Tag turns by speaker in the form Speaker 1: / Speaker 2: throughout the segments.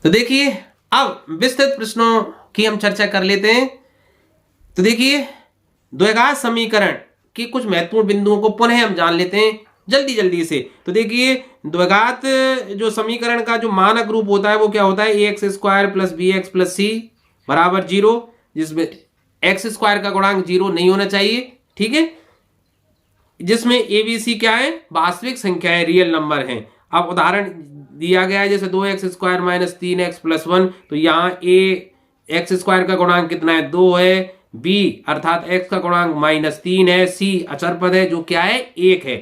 Speaker 1: तो देखिए अब विस्तृत प्रश्नों की हम चर्चा कर लेते हैं। तो देखिए द्विघात समीकरण के कुछ महत्वपूर्ण बिंदुओं को पुनः हम जान लेते हैं जल्दी जल्दी से। तो देखिए द्विघात जो समीकरण का जो मानक रूप होता है वो क्या होता है, a x square plus b x plus c बराबर 0, जिसमें एक्स स्क्वायर का गुणांक 0 नहीं होना चाहिए, ठीक है, जिसमें ए बी सी क्या है, वास्तविक संख्याएं, रियल नंबर हैं। अब उदाहरण दिया गया है जैसे 2x square minus 3x plus 1, तो यहाँ ए एक्स स्क्वायर का गुणांक कितना है, 2 है, बी अर्थात x का गुणांक -3 है, सी अचर पद है जो क्या है, 1 है।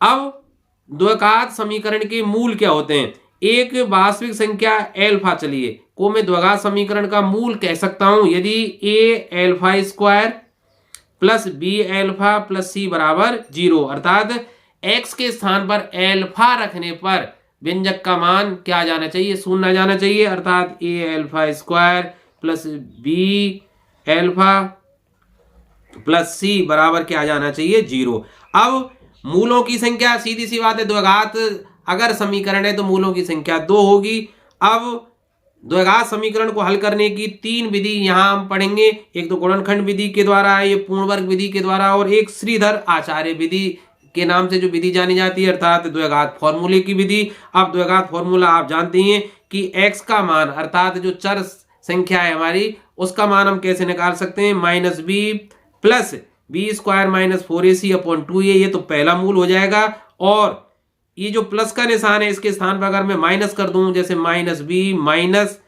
Speaker 1: अब द्विघात समीकरण के मूल क्या होते हैं, एक वास्तविक संख्या एल्फा, चलिए को मैं द्विघात समीकरण का मूल कह सकता हूं यदि a alpha square plus b alpha plus c बराबर 0, अर्थात x के स्थान पर एल्फा रखने पर व्यंजक का मान क्या जाना चाहिए, शून्य जाना चाहिए, अर्थात a alpha square plus b alpha plus c बराबर क्या जाना चाहिए, 0। अब मूलों की संख्या, सीधी सी बात है, द्विघात अगर समीकरण है तो मूलों की संख्या 2 होगी। अब द्विघात समीकरण को हल करने की 3 विधि यहां हम पढ़ेंगे, एक तो गुणनखंड विधि के द्वारा, ये पूर्ण वर्ग विधि के द्वारा, और एक श्रीधर आचार्य विधि के नाम से जो विधि जानी जाती है, अर्थात द्विघात फॉर्मूले की विधि। अब द्विघात फॉर्मूला आप जानते हैं कि x का मान अर्थात जो चर संख्या है हमारी, उसका मान हम कैसे निकाल सकते हैं, -b plus b square minus 4ac upon 2a, ये तो पहला मूल हो जाएगा। और ये जो प्लस का निशान है इसके स्थान पर अगर मैं माइनस कर दूं, जैसे -b minus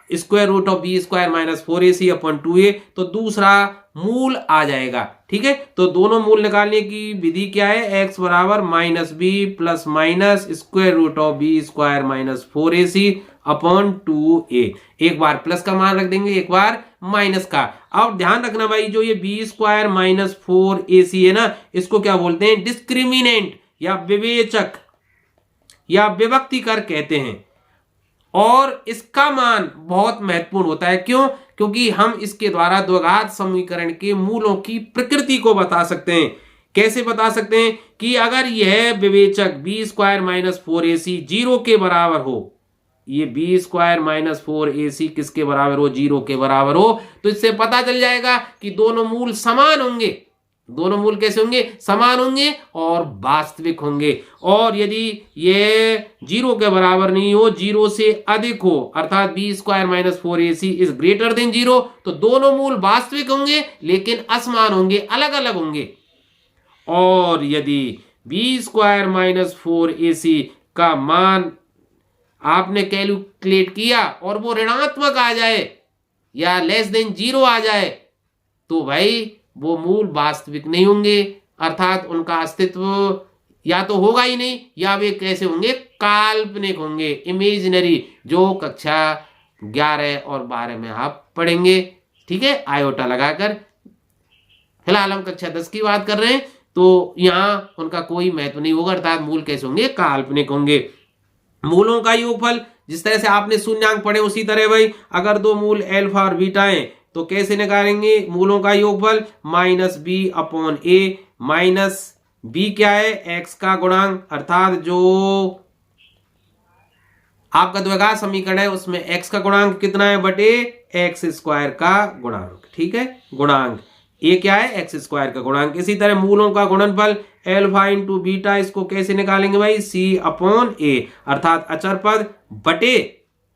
Speaker 1: square root of b square minus 4ac upon 2a, तो दूसरा मूल आ जाएगा, ठीक है। तो दोनों मूल निकालने की विधि क्या है, x बराबर -b plus minus square root of b square minus 4ac upon 2a, एक बार प्लस का मान रख देंगे, एक बार माइनस का। अब ध्यान रखना भाई, जो ये बी स्क्वायर माइनस 4ac है ना, इसको क्या बोलते हैं, डिस्क्रिमिनेंट या विवेचक या विभक्तिकर कहते हैं। और इसका मान बहुत महत्वपूर्ण होता है, क्यों, क्योंकि हम इसके द्वारा द्विघात समीकरण के मूलों की प्रकृति को बता सकते हैं। कैसे बता सकते हैं कि अगर यह विवेचक बी स्क्वायर माइनस 4ac 0 के बराबर हो, ये बी स्क्वायर माइनस 4ac किसके बराबर हो, 0 के बराबर हो, तो इससे पता चल जाएगा कि दोनों मूल समान होंगे। दोनों मूल कैसे होंगे, समान होंगे और वास्तविक होंगे। और यदि ये 0 के बराबर नहीं हो, 0 से अधिक हो, अर्थात b square minus 4ac is greater than 0, तो दोनों मूल वास्तविक होंगे लेकिन असमान होंगे, अलग अलग होंगे। और यदि बी स्क्वायर माइनस 4ac का मान आपने कैलकुलेट किया और वो ऋणात्मक आ जाए या लेस देन 0 आ जाए, तो भाई वो मूल वास्तविक नहीं होंगे, अर्थात उनका अस्तित्व या तो होगा ही नहीं, या वे कैसे होंगे, काल्पनिक होंगे, इमेजिनरी, जो कक्षा 11 और 12 में आप पढ़ेंगे, ठीक है, आयोटा लगाकर। फिलहाल हम कक्षा 10 की बात कर रहे हैं, तो यहाँ उनका कोई महत्व नहीं होगा, अर्थात मूल कैसे होंगे, काल्पनिक होंगे। मूलों का योगफल, जिस तरह से आपने शून्यांक पढ़े उसी तरह भाई, अगर दो मूल एल्फा और बीटा हैं तो कैसे निकालेंगे मूलों का योगफल, -b upon a, minus b क्या है, x का गुणांक, अर्थात जो आपका द्विघात समीकरण है उसमें x का गुणांक कितना है, बटे एक्स स्क्वायर का गुणांक, ठीक है, गुणांक ये क्या है, एक्स स्क्वायर का गुणांक। इसी तरह मूलों का गुणनफल एल्फा इंटू बीटा, इसको कैसे निकालेंगे भाई, c अपॉन a, अर्थात अचर पद बटे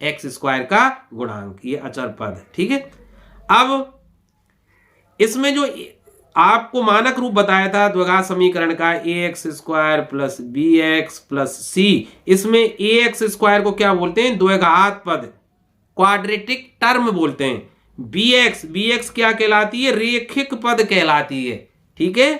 Speaker 1: एक्स स्क्वायर का गुणांक, ये अचर पद, ठीक है। अब इसमें जो आपको मानक रूप बताया था द्विघात समीकरण का, a x square plus b x plus c, इसमें ए एक्स स्क्वायर को क्या बोलते हैं, द्विघात पद, क्वाड्रेटिक टर्म बोलते हैं। बी एक्स क्या कहलाती है, रेखिक पद कहलाती है, ठीक है,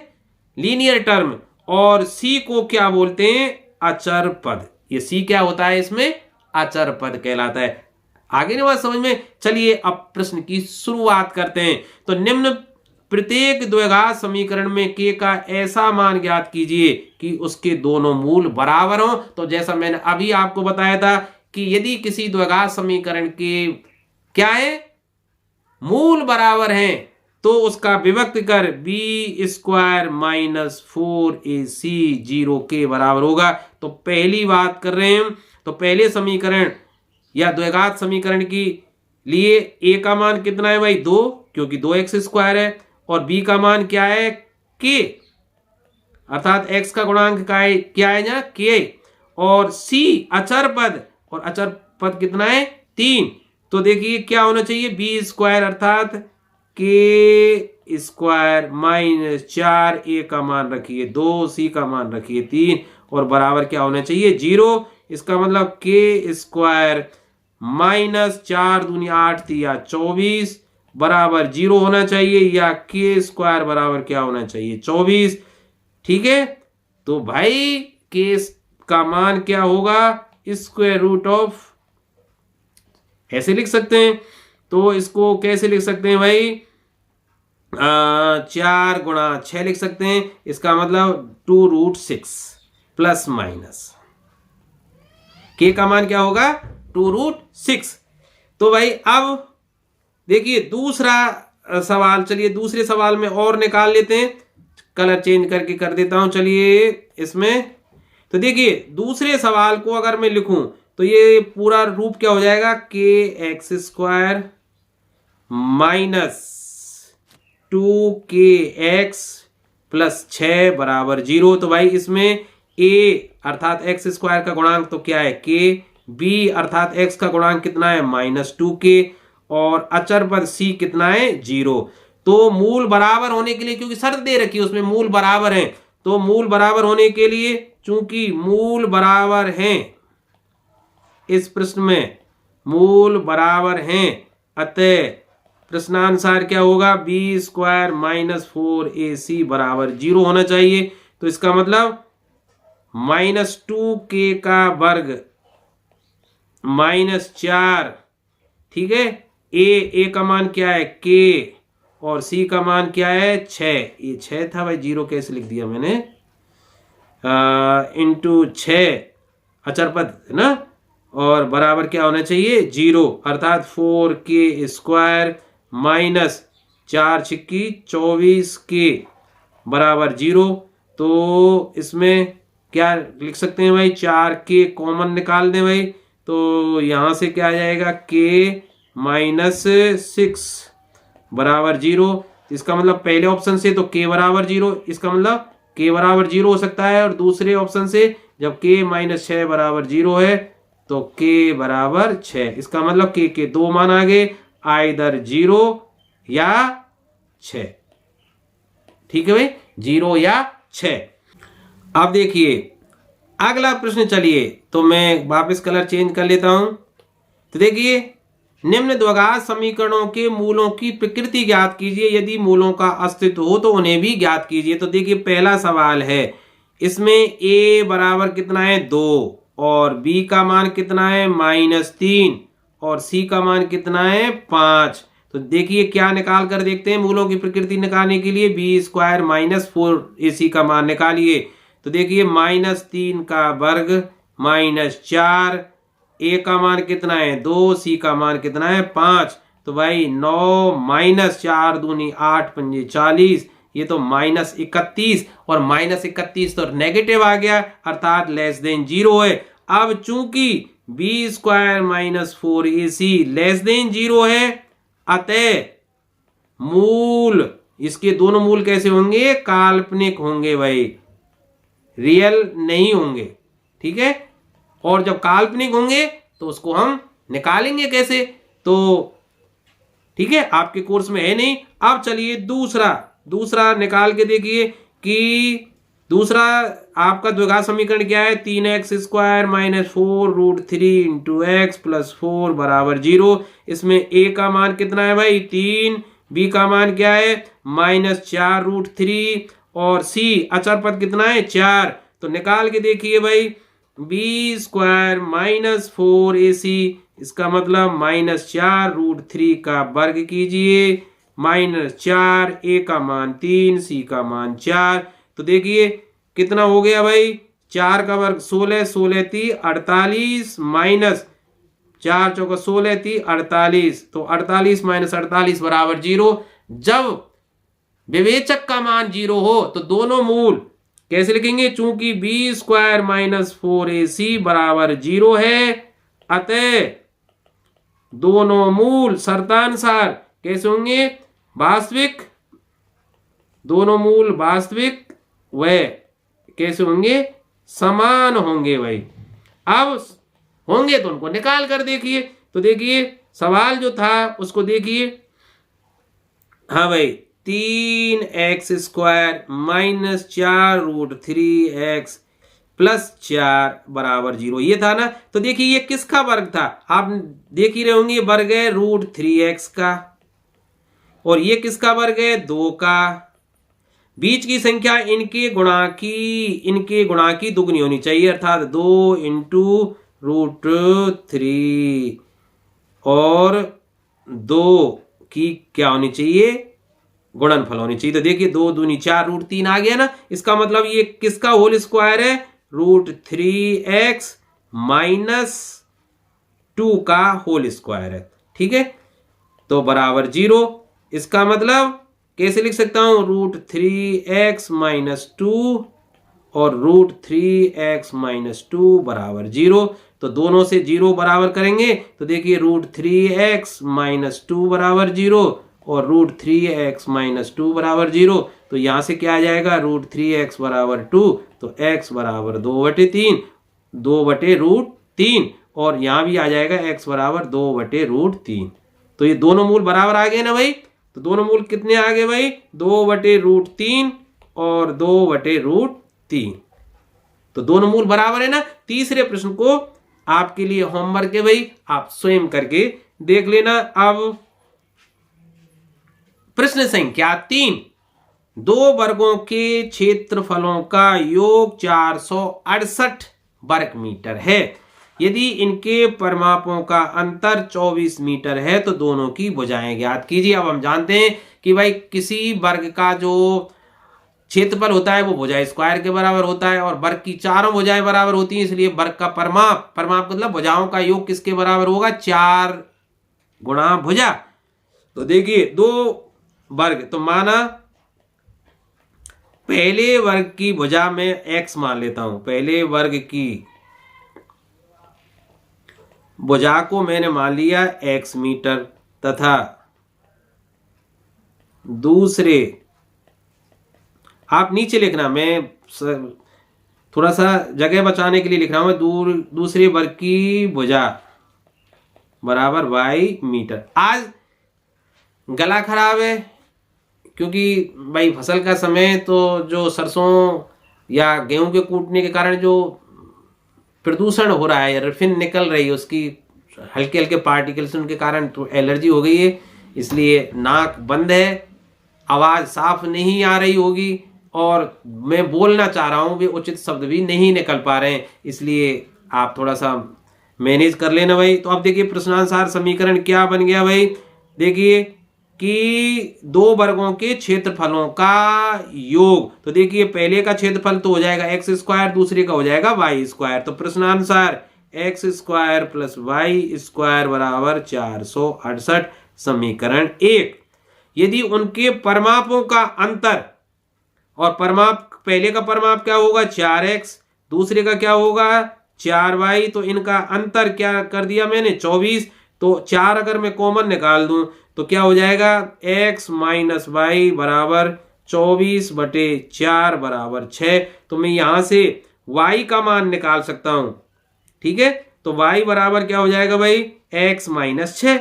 Speaker 1: लीनियर टर्म। और सी को क्या बोलते हैं, अचर पद। ये सी क्या होता है, इसमें अचर पद कहलाता है। आगे नहीं बात समझ में। चलिए अब प्रश्न की शुरुआत करते हैं। तो निम्न प्रत्येक द्विघात समीकरण में k का ऐसा मान ज्ञात कीजिए कि उसके दोनों मूल बराबर हों। तो जैसा मैंने अभी आपको बताया था कि यदि किसी द्विघात समीकरण के क्या है, मूल बराबर हैं, तो उसका विभक्त कर बी स्क्वायर माइनस 4ac 0 के बराबर होगा। तो पहली बात कर रहे हैं, तो पहले समीकरण या द्विघात समीकरण की लिए a का मान कितना है भाई 2, क्योंकि 2x² है, और b का मान क्या है k, अर्थात x का गुणांक क्या है ना k, और c अचर पद, और अचर पद कितना है 3। तो देखिए क्या होना चाहिए b² अर्थात k² माइनस 4a का मान रखिए 2, c का मान रखिए 3, और बराबर क्या होना चाहिए 0। इसका मतलब k² माइनस 4 दूनी 8 या 24 बराबर 0 होना चाहिए, या k² बराबर क्या होना चाहिए 24। ठीक है, तो भाई k का मान क्या होगा स्क्वायर रूट ऑफ, ऐसे लिख सकते हैं। तो इसको कैसे लिख सकते हैं भाई 4 गुणा 6 लिख सकते हैं। इसका मतलब 2√6 प्लस माइनस k का मान क्या होगा 2√6। तो भाई अब देखिए दूसरा सवाल, चलिए दूसरे सवाल में और निकाल लेते हैं, कलर चेंज करके कर देता हूं चलिए इसमें। तो देखिए दूसरे सवाल को अगर मैं लिखूं तो ये पूरा रूप क्या हो जाएगा kx² माइनस 2kx प्लस 6 बराबर 0। तो भाई इसमें a अर्थात x² का गुणांक तो क्या है k, b अर्थात x का गुणांक कितना है -2k, और अचर पद c कितना है 0। तो मूल बराबर होने के लिए, क्योंकि शर्त दे रखी है उसमें मूल बराबर है, तो मूल बराबर होने के लिए चूंकि मूल बराबर हैं, इस प्रश्न में मूल बराबर हैं, अतः प्रश्नानुसार क्या होगा b² माइनस 4ac बराबर 0 होना चाहिए। तो इसका मतलब -2k का वर्ग -4, ठीक है, a का मान क्या है k, और c का मान क्या है 6, ये 6 था भाई 0 कैसे लिख दिया मैंने, इंटू 6 अचर पद है ना, और बराबर क्या होना चाहिए 0, अर्थात 4k² माइनस 4 छिक्की 24k बराबर 0। तो इसमें क्या लिख सकते हैं भाई 4k कॉमन निकाल दें भाई, तो यहां से क्या आ जाएगा k -6 बराबर 0। इसका मतलब पहले ऑप्शन से तो k बराबर 0, इसका मतलब k बराबर 0 हो सकता है, और दूसरे ऑप्शन से जब k -6 बराबर 0 है तो k बराबर 6, इसका मतलब k के दो मान आ गए, आइदर 0 या 6। ठीक है भाई 0 या 6। अब देखिए अगला प्रश्न, चलिए तो मैं वापस कलर चेंज कर लेता हूं। तो देखिए निम्न द्विघात समीकरणों के मूलों की प्रकृति ज्ञात कीजिए, यदि मूलों का अस्तित्व हो तो उन्हें भी ज्ञात कीजिए। तो देखिए पहला सवाल है, इसमें a बराबर कितना है 2, और b का मान कितना है -3, और c का मान कितना है 5। तो देखिए क्या निकाल कर देखते हैं मूलों की प्रकृति निकालने के लिए, b² माइनस 4ac का मान निकालिए। तो देखिए -3 का वर्ग -4, a का मान कितना है 2, c का मान कितना है 5। तो भाई 9 माइनस 4 दूनी 8 पंजे 40, ये तो -31, और -31 तो नेगेटिव आ गया, अर्थात लेस देन 0 है। अब चूंकि b² minus 4ac less than 0 है, अतः मूल, इसके दोनों मूल कैसे होंगे काल्पनिक होंगे भाई, रियल नहीं होंगे। ठीक है, और जब काल्पनिक होंगे तो उसको हम निकालेंगे कैसे, तो ठीक है आपके कोर्स में है नहीं। अब चलिए दूसरा निकाल के देखिए कि दूसरा आपका द्विघात समीकरण क्या है 3x² minus 4√3 into x plus 4 बराबर 0। इसमें a का मान कितना है भाई 3, b का मान क्या है -4√3, और c अचर पद कितना है 4। तो निकाल के देखिए भाई b² माइनस 4ac, इसका मतलब -4√3 का वर्ग कीजिए, -4, a का मान 3, c का मान 4। तो देखिए कितना हो गया भाई 4 का वर्ग 16, 16 × 48 माइनस 4 चौका 16 × 48, तो 48 - 48 बराबर 0। जब विवेचक का मान 0 हो तो दोनों मूल कैसे लिखेंगे, चूंकि b² माइनस 4ac बराबर 0 है, अतः दोनों मूल शर्तानुसार कैसे होंगे, वास्तविक, दोनों मूल वास्तविक व कैसे होंगे, समान होंगे भाई। अब होंगे तो उनको निकाल कर देखिए। तो देखिए सवाल जो था उसको देखिए, हाँ भाई 3x² माइनस 4√3x प्लस 4 बराबर 0 ये था ना। तो देखिए ये किसका वर्ग था, आप देख ही रहे होंगे, वर्ग है √3x का, और ये किसका वर्ग है, 2 का। बीच की संख्या इनके गुणा की दुगनी होनी चाहिए, अर्थात 2 × √3 और 2 की क्या होनी चाहिए, गुणनफल होनी चाहिए। तो देखिए 2 दूनी 4 √3 आ गया ना। इसका मतलब ये किसका होल स्क्वायर है, √3x माइनस 2 का होल स्क्वायर है। ठीक है, तो बराबर 0। इसका मतलब कैसे लिख सकता हूं, √3x माइनस 2 और √3x माइनस 2 बराबर 0। तो दोनों से 0 बराबर करेंगे तो देखिए √3x माइनस 2 बराबर 0 और √3x माइनस 2 बराबर 0। तो यहां से क्या आ जाएगा, √3x बराबर 2, तो x बराबर 2/3, 2/√3, और यहां भी आ जाएगा x बराबर 2/√3। तो ये दोनों मूल बराबर आ गए ना भाई। तो दोनों मूल कितने आ गए भाई, 2/√3 और 2/√3। तो दोनों मूल बराबर है ना। तीसरे प्रश्न को आपके लिए होमवर्क है भाई, आप स्वयं करके देख लेना। अब प्रश्न संख्या 3, दो वर्गों के क्षेत्रफलों का योग 468 वर्ग मीटर है। यदि इनके परिमापों का अंतर 24 मीटर है तो दोनों की भुजाएं ज्ञात कीजिए। अब हम जानते हैं कि भाई किसी वर्ग का जो क्षेत्रफल होता है वो भुजा स्क्वायर के बराबर होता है, और वर्ग की चारों भुजाएं बराबर होती हैं, इसलिए वर्ग का परिमाप मतलब भुजाओं का योग किसके बराबर होगा, 4 गुणा भुजा। तो देखिए दो वर्ग, तो माना पहले वर्ग की भुजा में x मान लेता हूं, पहले वर्ग की भुजा को मैंने मान लिया x मीटर, तथा दूसरे, आप नीचे लिखना, मैं थोड़ा सा जगह बचाने के लिए लिख रहा हूं, दूसरे वर्ग की भुजा बराबर y मीटर। आज गला खराब है क्योंकि भाई फसल का समय, तो जो सरसों या गेहूं के कूटने के कारण जो प्रदूषण हो रहा है, रिफिन निकल रही है, उसकी हल्के हल्के पार्टिकल्स, उनके कारण तो एलर्जी हो गई है, इसलिए नाक बंद है, आवाज़ साफ नहीं आ रही होगी, और मैं बोलना चाह रहा हूँ वे उचित शब्द भी नहीं निकल पा रहे हैं, इसलिए आप थोड़ा सा मैनेज कर लेना भाई। तो अब देखिए प्रश्नानुसार समीकरण क्या बन गया भाई, देखिए कि दो वर्गों के क्षेत्रफलों का योग। तो देखिए पहले का क्षेत्रफल तो हो जाएगा x², दूसरे का हो जाएगा y²। तो प्रश्नानुसार x² प्लस y² बराबर 468, समीकरण 1। यदि उनके परिमापों का अंतर, और परिमाप, पहले का परिमाप क्या होगा 4x, दूसरे का क्या होगा 4y, तो इनका अंतर क्या कर दिया मैंने 24। तो 4 अगर मैं कॉमन निकाल दूं तो क्या हो जाएगा, x माइनस वाई बराबर 24/4 बराबर 6। तो मैं यहां से y का मान निकाल सकता हूं। ठीक है, तो y बराबर क्या हो जाएगा भाई, x माइनस 6।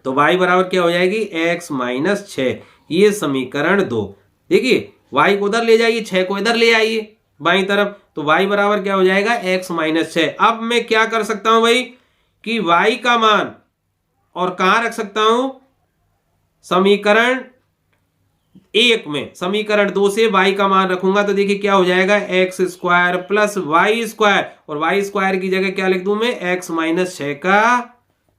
Speaker 1: तो y बराबर क्या हो जाएगी, x माइनस 6। ये समीकरण 2। देखिए y को उधर ले जाइए, 6 को इधर ले आइए बाईं तरफ, तो y बराबर क्या हो जाएगा, x माइनस 6। अब मैं क्या कर सकता हूं भाई कि y का मान और कहां रख सकता हूं, समीकरण 1 में, समीकरण 2 से y का मान रखूंगा तो देखिए क्या हो जाएगा, x² प्लस y², और y² की जगह क्या लिख दूं मैं, x माइनस 6 का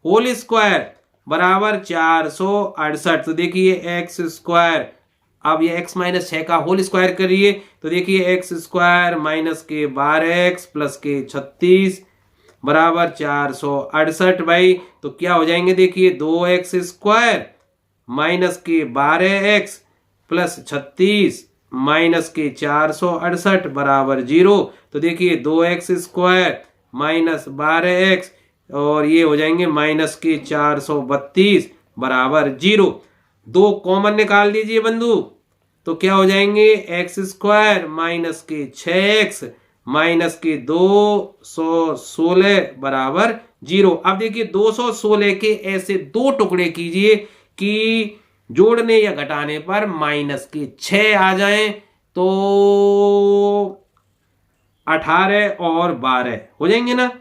Speaker 1: होल स्क्वायर बराबर 468। तो देखिए x², अब ये x माइनस 6 का होल स्क्वायर करिए, तो देखिए x² माइनस के 12x प्लस के 36 बराबर 468 भाई। तो क्या हो जाएंगे, देखिए 2x² माइनस के 12x प्लस 36 माइनस के 468 बराबर 0। तो देखिए 2x² माइनस 12x और ये हो जाएंगे माइनस के 432 बराबर 0। 2 कॉमन निकाल दीजिए बंधु, तो क्या हो जाएंगे एक्स स्क्वायर माइनस के 6x माइनस के 216 बराबर 0। अब देखिए 216 के ऐसे 2 टुकड़े कीजिए कि जोड़ने या घटाने पर माइनस के 6 आ जाएं, तो 18 और 12 हो जाएंगे ना,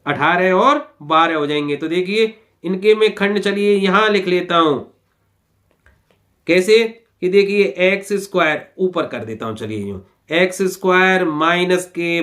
Speaker 1: 18 और 12 हो जाएंगे। तो देखिए इनके में खंड, चलिए यहां लिख लेता हूं कैसे कि देखिए एक्स स्क्वायर ऊपर कर देता हूं, चलिए यूं एक्स स्क्वायर माइनस के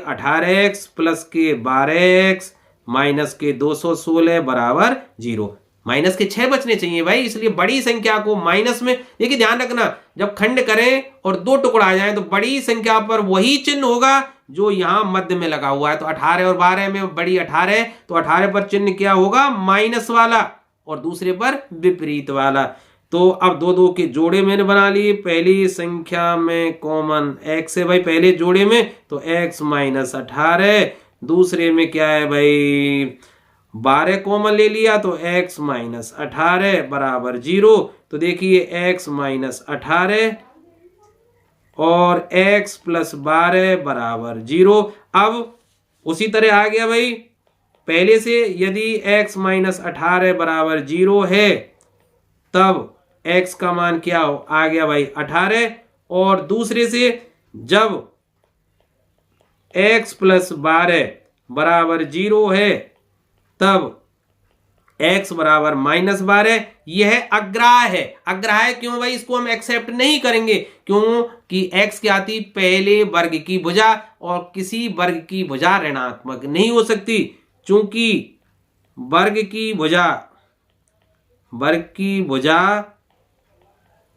Speaker 1: 18x प्लस के 12x माइनस के 216 बराबर 0। माइनस के 6 बचने चाहिए भाई, इसलिए बड़ी संख्या को माइनस में, देखिए ध्यान रखना जब खंड करें और 2 टुकड़ा आ जाए तो बड़ी संख्या पर वही चिन्ह होगा जो यहां मध्य में लगा हुआ है। तो 18 और 12 में बड़ी 18, तो 18 पर चिन्ह क्या होगा माइनस वाला और दूसरे पर विपरीत वाला। तो अब 2 के जोड़े मैंने बना लिए, पहली संख्या में कॉमन x है भाई पहले जोड़े में, तो x माइनस 18, दूसरे में क्या है भाई 12 कॉमन ले लिया, तो x माइनस 18 बराबर 0। तो देखिए x माइनस 18 और x प्लस 12 बराबर 0। अब उसी तरह आ गया भाई पहले से, यदि x माइनस 18 बराबर 0 है तब x का मान क्या हो आ गया भाई 18, और दूसरे से जब x प्लस 12 बराबर 0 है तब x बराबर माइनस 12। यह अग्राह्य है। अग्राह्य क्यों भाई, इसको हम एक्सेप्ट नहीं करेंगे, क्योंकि x क्या आती पहले वर्ग की भुजा, और किसी वर्ग की भुजा ऋणात्मक नहीं हो सकती, चूंकि वर्ग की भुजा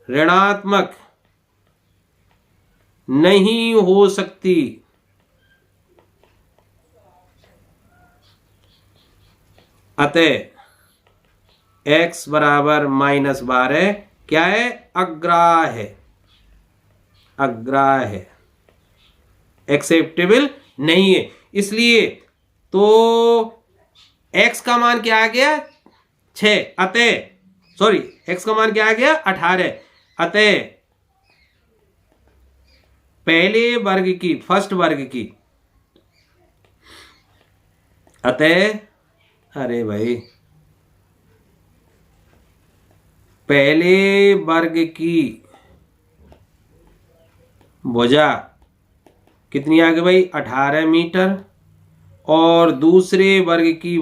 Speaker 1: ऋणात्मक नहीं हो सकती। अतः x बराबर माइनस 12 क्या है अग्राह्य है, एक्सेप्टेबल नहीं है। इसलिए तो x का मान क्या आ गया 6, अतः सॉरी x का मान क्या आ गया 18, अतः पहले वर्ग की फर्स्ट वर्ग की, अतः अरे भाई पहले वर्ग की भुजा कितनी आ गई भाई 18 मीटर, और दूसरे वर्ग की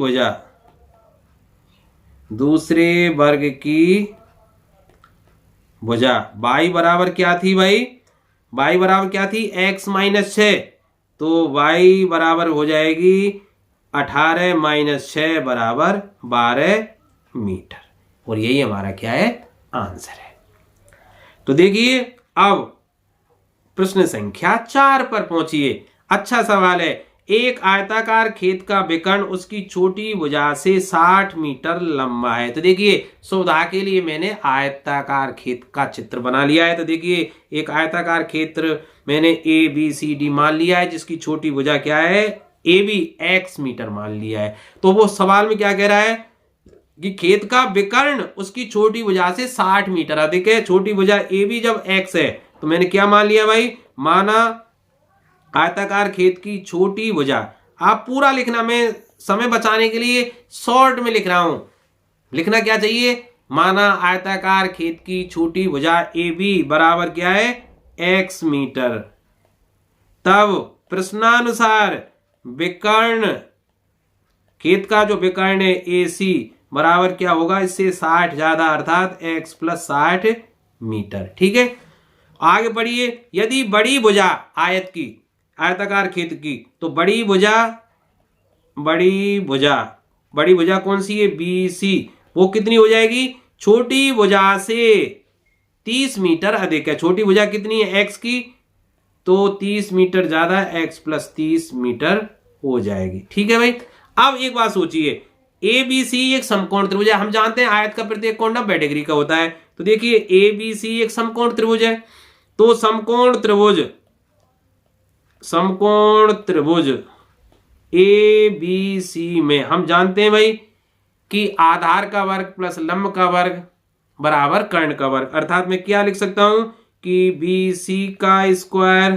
Speaker 1: भुजा y बराबर क्या थी भाई, y बराबर क्या थी x माइनस 6, तो y बराबर हो जाएगी 18 माइनस 6 बराबर 12 मीटर, और यही हमारा क्या है आंसर है। तो देखिए अब प्रश्न संख्या 4 पर पहुंचिए। अच्छा सवाल है, एक आयताकार खेत का विकर्ण उसकी छोटी भुजा से 60 मीटर लंबा है। तो देखिए सुविधा के लिए मैंने आयताकार खेत का चित्र बना लिया है। तो देखिए एक आयताकार क्षेत्र मैंने ABCD मान लिया है, जिसकी छोटी भुजा क्या है AB x मीटर मान लिया है। तो वो सवाल में क्या कह रहा है कि खेत का विकर्ण उसकी छोटी भुजा से 60 मीटर अधिक है। छोटी भुजा AB जब x है तो मैंने क्या मान लिया भाई, माना आयताकार खेत की छोटी भुजा, आप पूरा लिखना, मैं समय बचाने के लिए शॉर्ट में लिख रहा हूं। लिखना क्या चाहिए, माना आयताकार खेत की छोटी भुजा AB बराबर क्या है x मीटर, तब प्रश्नानुसार विकर्ण खेत का जो विकर्ण है AC बराबर क्या होगा, इससे 60 ज्यादा अर्थात x प्लस 60 मीटर। ठीक है, आगे बढ़िए। यदि बड़ी भुजा आयताकार खेत की, तो बड़ी भुजा कौन सी है BC, वो कितनी हो जाएगी, छोटी भुजा से 30 मीटर अधिक है। छोटी भुजा कितनी है x की, तो 30 मीटर ज्यादा x प्लस 30 मीटर हो जाएगी। ठीक है भाई, अब एक बात सोचिए, ABC एक समकोण त्रिभुज है। हम जानते हैं आयत का प्रत्येक कोण 90 डिग्री का होता है। तो देखिए ABC एक समकोण त्रिभुज है, तो समकोण त्रिभुज ए बी सी में हम जानते हैं भाई कि आधार का वर्ग प्लस लंब का वर्ग बराबर कर्ण का वर्ग, अर्थात मैं क्या लिख सकता हूं कि बी सी का स्क्वायर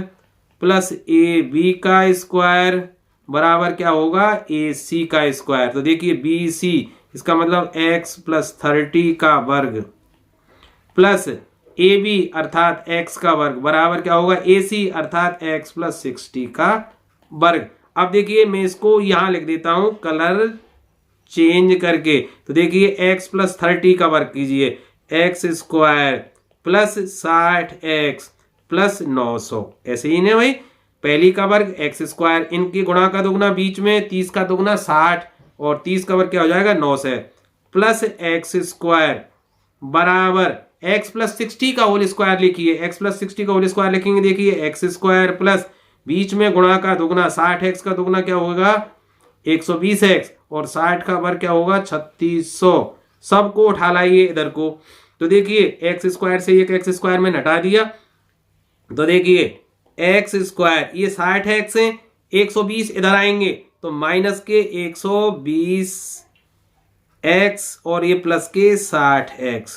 Speaker 1: प्लस ए बी का स्क्वायर बराबर क्या होगा ए सी का स्क्वायर। तो देखिए बी सी इसका मतलब x प्लस 30 का वर्ग प्लस ए बी अर्थात x का वर्ग बराबर क्या होगा ए सी अर्थात x प्लस 60 का वर्ग। अब देखिए मैं इसको यहां लिख देता हूं कलर चेंज करके। तो देखिए x प्लस 30 का वर्ग कीजिए, x square plus 60x plus 900, ऐसे ही ना भाई, पहली का वर्ग एक्स स्क्वायर, इनकी गुणा का दुगना बीच में 30 का दुगना 60 और 30 का वर्ग क्या हो जाएगा 900 प्लस एक्स स्क्वायर बराबर एक्स प्लस 60 का होल स्क्वायर लिखिए, एक्स प्लस 60 का होल स्क्वायर लिखेंगे, देखिए एक्स स्क्वायर प्लस बीच में गुणा का दुगना 60x का दुगना क्या होगा 120x और 60 का वर्ग क्या होगा 3600, सबको उठा लाइए इधर को। तो देखिए एक्स स्क्वायर से एक एक्स स्क्वायर में हटा दिया, तो देखिए एक्स स्क्वायर ये 60x है, 120 इधर आएंगे तो माइनस के 120x और ये प्लस के 60x,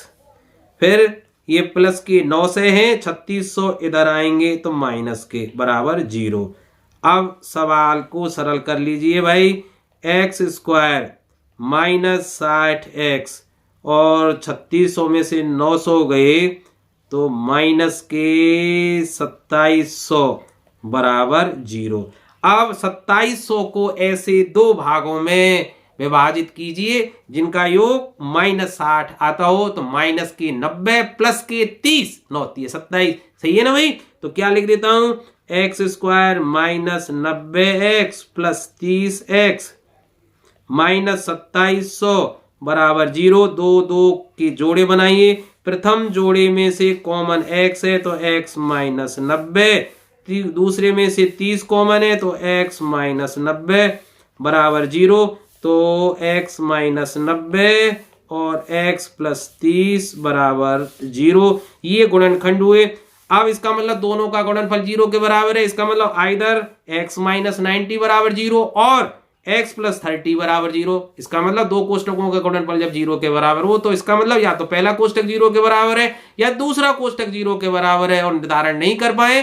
Speaker 1: फिर ये प्लस के 900 है, 3600 इधर आएंगे तो माइनस के बराबर 0। अब सवाल को सरल कर लीजिए भाई, एक्स स्क्वायर माइनस 60x और 3600 में से 900 गए तो माइनस के 2700 बराबर 0। अब 2700 को ऐसे दो भागों में विभाजित कीजिए जिनका योग माइनस 60 आता हो, तो माइनस के 90 प्लस के 30 9 27, सही है ना भाई। तो क्या लिख देता हूं x square minus 90x plus 30x minus 2700 बराबर 0। दो दो के जोड़े बनाइए, प्रथम जोड़े में से कॉमन x है तो x माइनस 90, दूसरे में से 30 कॉमन है तो x माइनस 90 बराबर 0। तो x माइनस 90 और x प्लस 30 बराबर 0, ये गुणनखंड हुए। अब इसका मतलब दोनों का गुणनफल 0 के बराबर है, इसका मतलब आइदर x माइनस 90 बराबर 0 और x प्लस 30 बराबर 0। इसका मतलब दो कोष्टकों का गुणनफल जब 0 के बराबर हो तो इसका मतलब या तो पहला कोष्टक 0 के बराबर है या दूसरा कोष्टक 0 के बराबर है, और निर्धारण नहीं कर पाए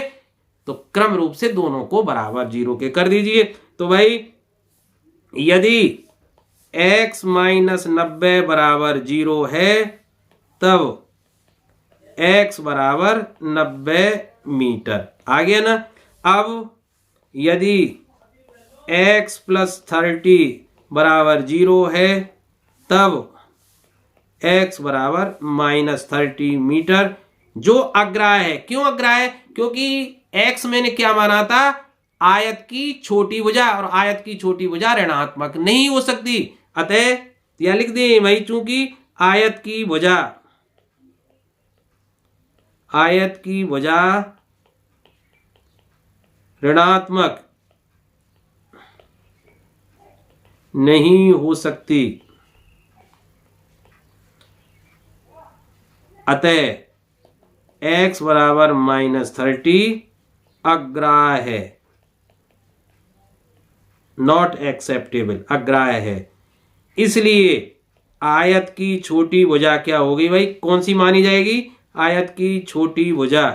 Speaker 1: तो क्रम रूप से दोनों को बराबर 0 के कर दीजिए। तो भाई यदि x माइनस 90 बराबर 0 है तब x बराबर 90 मीटर, आ गया ना। अब यदि x प्लस 30 बराबर 0 है तब x बराबर माइनस 30 मीटर, जो अग्राह्य है। क्यों अग्राह्य? क्योंकि x मैंने क्या माना था आयत की छोटी भुजा, और आयत की छोटी भुजा ऋणात्मक नहीं हो सकती, अतः यह लिख दें भाई, चूंकि आयत की भुजा ऋणात्मक नहीं हो सकती, अतः x बराबर माइनस 30 अग्राह्य है, नॉट एक्सेप्टेबल, अग्राह्य है। इसलिए आयत की छोटी भुजा क्या होगी भाई, कौन सी मानी जाएगी? आयत की छोटी भुजा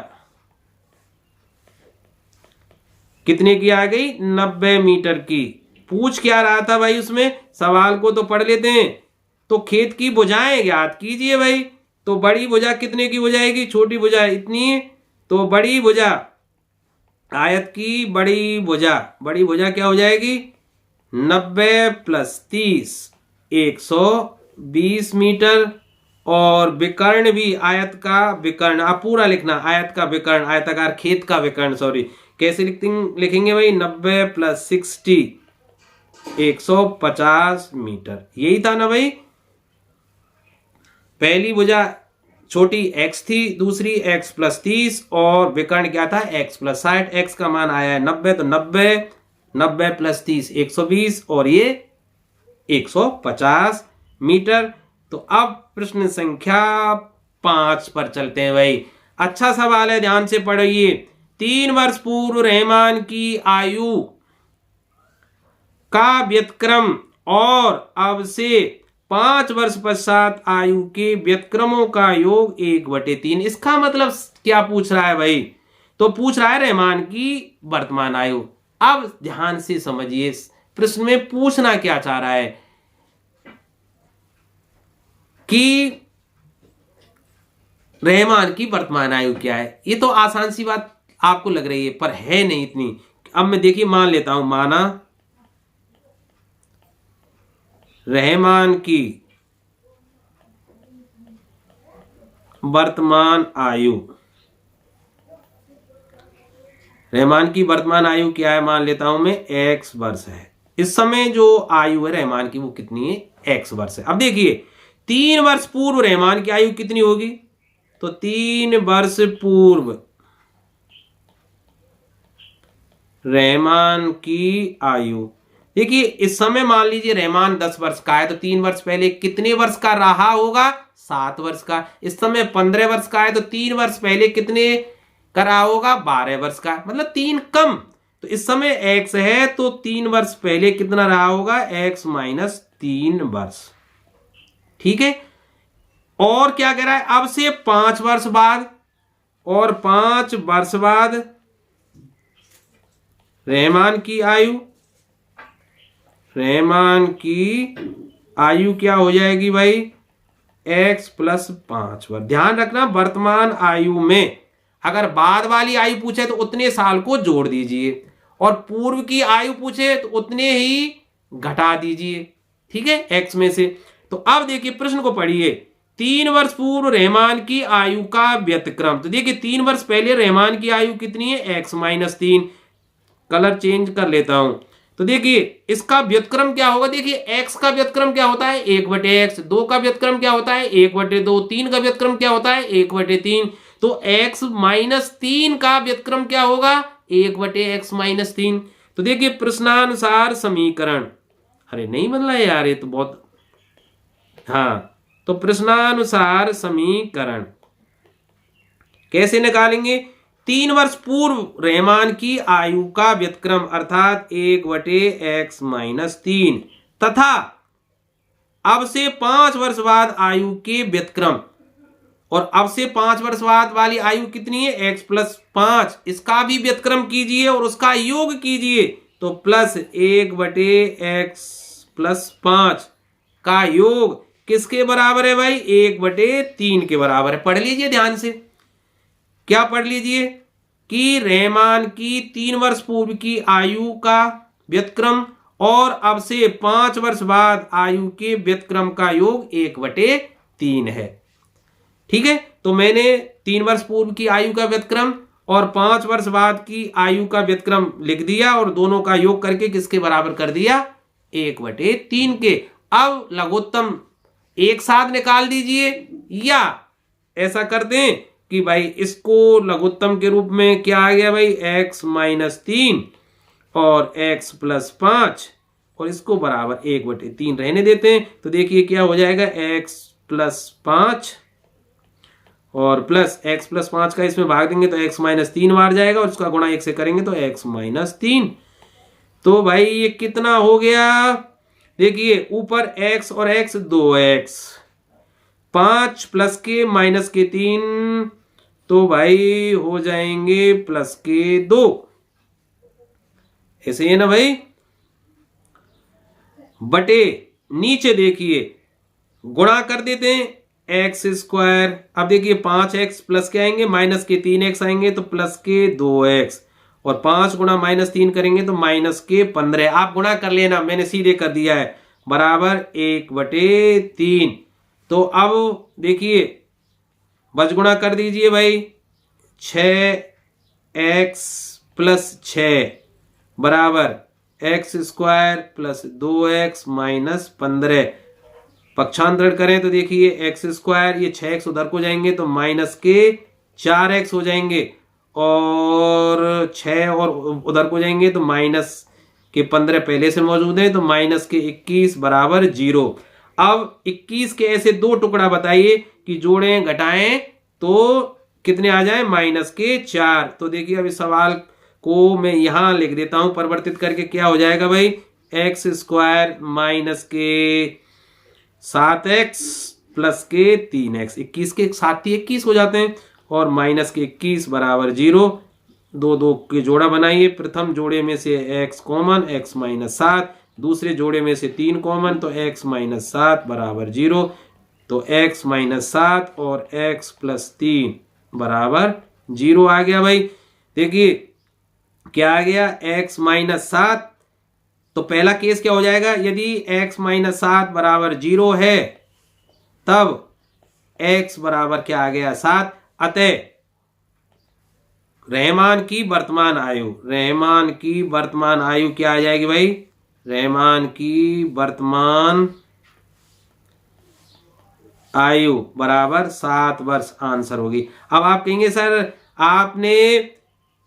Speaker 1: कितने की आ गई? 90 मीटर की। पूछ क्या रहा था भाई उसमें, सवाल को तो पढ़ लेते हैं। तो खेत की भुजाएं ज्ञात कीजिए भाई, तो बड़ी भुजा कितने की हो जाएगी? छोटी भुजा इतनी, तो बड़ी भुजा आयत की बड़ी भुजा क्या हो जाएगी 90 प्लस 30 120 मीटर, और विकर्ण भी आयत का विकर्ण, आप पूरा लिखना आयत का विकर्ण, आयताकार खेत का विकर्ण, सॉरी कैसे लिखेंगे भाई 90 प्लस 60 150 मीटर, यही था ना भाई। पहली भुजा छोटी x थी, दूसरी x प्लस 30 और विकर्ण क्या था x प्लस 60, x का मान आया है 90, तो 90 प्लस 30 120 और ये 150 मीटर। तो अब प्रश्न संख्या 5 पर चलते हैं भाई। अच्छा सवाल है, ध्यान से पढ़िए। 3 वर्ष पूर्व रहमान की आयु का व्यतक्रम और अब से 5 वर्ष पश्चात आयु के व्यतक्रमों का योग 1/3। इसका मतलब क्या पूछ रहा है भाई? तो पूछ रहा है रहमान की वर्तमान आयु। अब ध्यान से समझिए प्रश्न में पूछना क्या चाह रहा है कि रहमान की वर्तमान आयु क्या है। ये तो आसान सी बात आपको लग रही है, पर है नहीं इतनी। अब मैं देखिए मान लेता हूं, माना रहमान की वर्तमान आयु, रहमान की वर्तमान आयु क्या है? मान लेता हूं मैं x वर्ष है। इस समय जो आयु है रहमान की वो कितनी है? x वर्ष है। अब देखिए 3 वर्ष पूर्व रहमान की आयु कितनी होगी? तो 3 वर्ष पूर्व रहमान की आयु, देखिए इस समय मान लीजिए रहमान 10 वर्ष का है, तो 3 वर्ष पहले कितने वर्ष का रहा होगा? 7 वर्ष का। इस समय 15 वर्ष का है, तो 3 वर्ष पहले कितने का रहा होगा? 12 वर्ष का, मतलब 3 कम। तो इस समय x है, तो 3 वर्ष पहले कितना रहा होगा? x माइनस 3 वर्ष। ठीक है। और क्या कह रहा है? अब से 5 वर्ष बाद, और 5 वर्ष बाद रहमान की आयु, रहमान की आयु क्या हो जाएगी भाई? x प्लस 5 वर्ष। ध्यान रखना वर्तमान आयु में अगर बाद वाली आयु पूछे तो उतने साल को जोड़ दीजिए, और पूर्व की आयु पूछे तो उतने ही घटा दीजिए। ठीक है, x में से। तो अब देखिए प्रश्न को पढ़िए। 3 वर्ष पूर्व रहमान की आयु का व्यतक्रम। तो देखिए 3 वर्ष पहले रहमान की आयु कितनी है? x minus 3। कलर चेंज कर लेता हूं। तो देखिए इसका व्युत्क्रम क्या होगा? देखिए x का व्युत्क्रम क्या होता है? 1/x। 2 का व्युत्क्रम क्या होता है? 1/2। 3 का व्युत्क्रम क्या होता है? 1/3। तो x माइनस 3 का व्युत्क्रम क्या होगा? 1/x minus 3। तो देखिए प्रश्नानुसार समीकरण, अरे नहीं बदला है यार, ये तो बहुत, हाँ, तो प्रश्नानुसार समीकरण कैसे निकालेंगे? 3 वर्ष पूर्व रहमान की आयु का व्युत्क्रम अर्थात 1/x माइनस 3 तथा अब से 5 वर्ष बाद आयु के व्युत्क्रम, और अब से 5 वर्ष बाद वाली आयु कितनी है? x plus 5। इसका भी व्युत्क्रम कीजिए और उसका योग कीजिए, तो प्लस 1/x प्लस 5 का योग किसके बराबर है भाई? 1/3 के बराबर है। पढ़ लीजिए ध्यान से। क्या पढ़ लीजिए कि रहमान की 3 वर्ष पूर्व की आयु का व्युत्क्रम और अब से 5 वर्ष बाद आयु के व्युत्क्रम का योग 1/3 है। ठीक है, तो मैंने 3 वर्ष पूर्व की आयु का व्युत्क्रम और 5 वर्ष बाद की आयु का व्युत्क्रम लिख दिया और दोनों का योग करके किसके बराबर कर दिया? 1/3 के। अब लघुत्तम एक साथ निकाल दीजिए, या ऐसा करते हैं कि भाई इसको लघुत्तम के रूप में क्या आ गया भाई? x माइनस 3 और x प्लस 5, और इसको बराबर 1/3 रहने देते हैं। तो देखिए क्या हो जाएगा? x प्लस 5 और प्लस x प्लस 5 का इसमें भाग देंगे तो x माइनस 3 बार जाएगा, और इसका गुणा 1 से करेंगे तो x माइनस 3। तो भाई ये कितना हो गया? देखिए ऊपर x और x 2x, 5 प्लस के माइनस के 3, तो भाई हो जाएंगे प्लस के 2। ऐसे है ना भाई? बटे नीचे देखिए गुणा कर देते हैं x स्क्वायर। अब देखिए 5x प्लस के आएंगे, माइनस के 3x आएंगे तो प्लस के 2x, और 5 गुणा माइनस 3 करेंगे तो माइनस के 15। आप गुणा कर लेना, मैंने सीधे कर दिया है, बराबर 1/3। तो अब देखिए बजगुणा कर दीजिए भाई। 6x प्लस 6 बराबर x square plus 2x minus 15। पक्षांतरण करें तो देखिए x स्क्वायर, ये 6x उधर को जाएंगे तो माइनस के 4x हो जाएंगे, और 6 और उधर को जाएंगे तो माइनस के 15 पहले से मौजूद है, तो माइनस के 21 बराबर 0। अब 21 के ऐसे दो टुकड़ा बताइए कि जोड़ें घटाएं तो कितने आ जाए? माइनस के 4। तो देखिए अब इस सवाल को मैं यहां लिख देता हूं परिवर्तित करके। क्या हो जाएगा भाई? एक्स स्क्वायर माइनस के 7x प्लस के 3x, 21 के 7 21 हो जाते हैं, और माइनस के 21 बराबर 0। दो दो के जोड़ा बनाइए, प्रथम जोड़े में से x कॉमन, x माइनस 7, दूसरे जोड़े में से 3 कॉमन, तो x माइनस 7 बराबर 0। तो x माइनस 7 और x प्लस 3 बराबर 0 आ गया भाई। देखिए क्या आ गया, x माइनस 7। तो पहला केस क्या हो जाएगा, यदि x माइनस 7 बराबर 0 है तब x बराबर क्या आ गया 7। अतः रहमान की वर्तमान आयु, रहमान की वर्तमान आयु क्या आ जाएगी भाई, रहमान की वर्तमान आयु बराबर 7 वर्ष आंसर होगी। अब आप कहेंगे सर आपने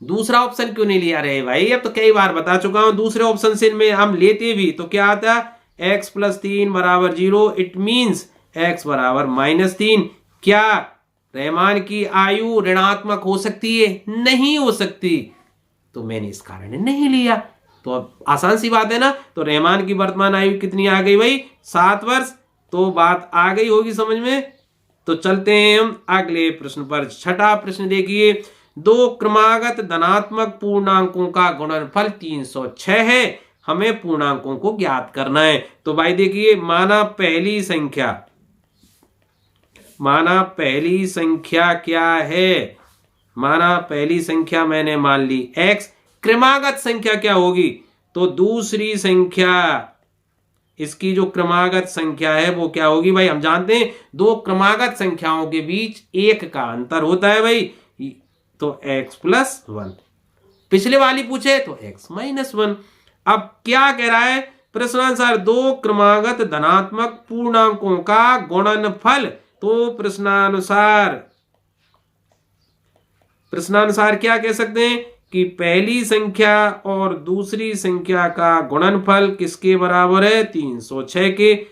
Speaker 1: दूसरा ऑप्शन क्यों नहीं लिया? रहे भाई अब तो कई बार बता चुका हूं, दूसरे ऑप्शन से में हम लेते भी तो क्या आता, x प्लस 3 बराबर 0, इट मीन्स x बराबर माइनस 3। क्या रहमान की आयु ऋणात्मक हो सकती है? नहीं हो सकती, तो मैंने इस कारण नहीं लिया। तो अब आसान सी बात है ना। तो रहमान की वर्तमान आयु कितनी आ गई भाई, 7 वर्ष। तो बात आ गई होगी समझ में। तो चलते हैं हम अगले प्रश्न पर। छठा प्रश्न देखिए, दो क्रमागत धनात्मक पूर्णांकों का गुणनफल 306 है, हमें पूर्णांकों को ज्ञात करना है। तो भाई देखिए, माना पहली संख्या क्या है, माना पहली संख्या मैंने मान ली x, क्रमागत संख्या क्या होगी, तो दूसरी संख्या, इसकी जो क्रमागत संख्या है वो क्या होगी भाई, हम जानते हैं दो क्रमागत संख्याओं के बीच 1 का अंतर होता है भाई, तो x प्लस 1। पिछले वाली पूछे तो x माइनस 1। अब क्या कह रहा है प्रश्नानुसार, दो क्रमागत धनात्मक पूर्णांकों का गुणनफल। तो प्रश्नानुसार क्या कह सकते हैं कि पहली संख्या और दूसरी संख्या का गुणनफल किसके बराबर है, 306 के।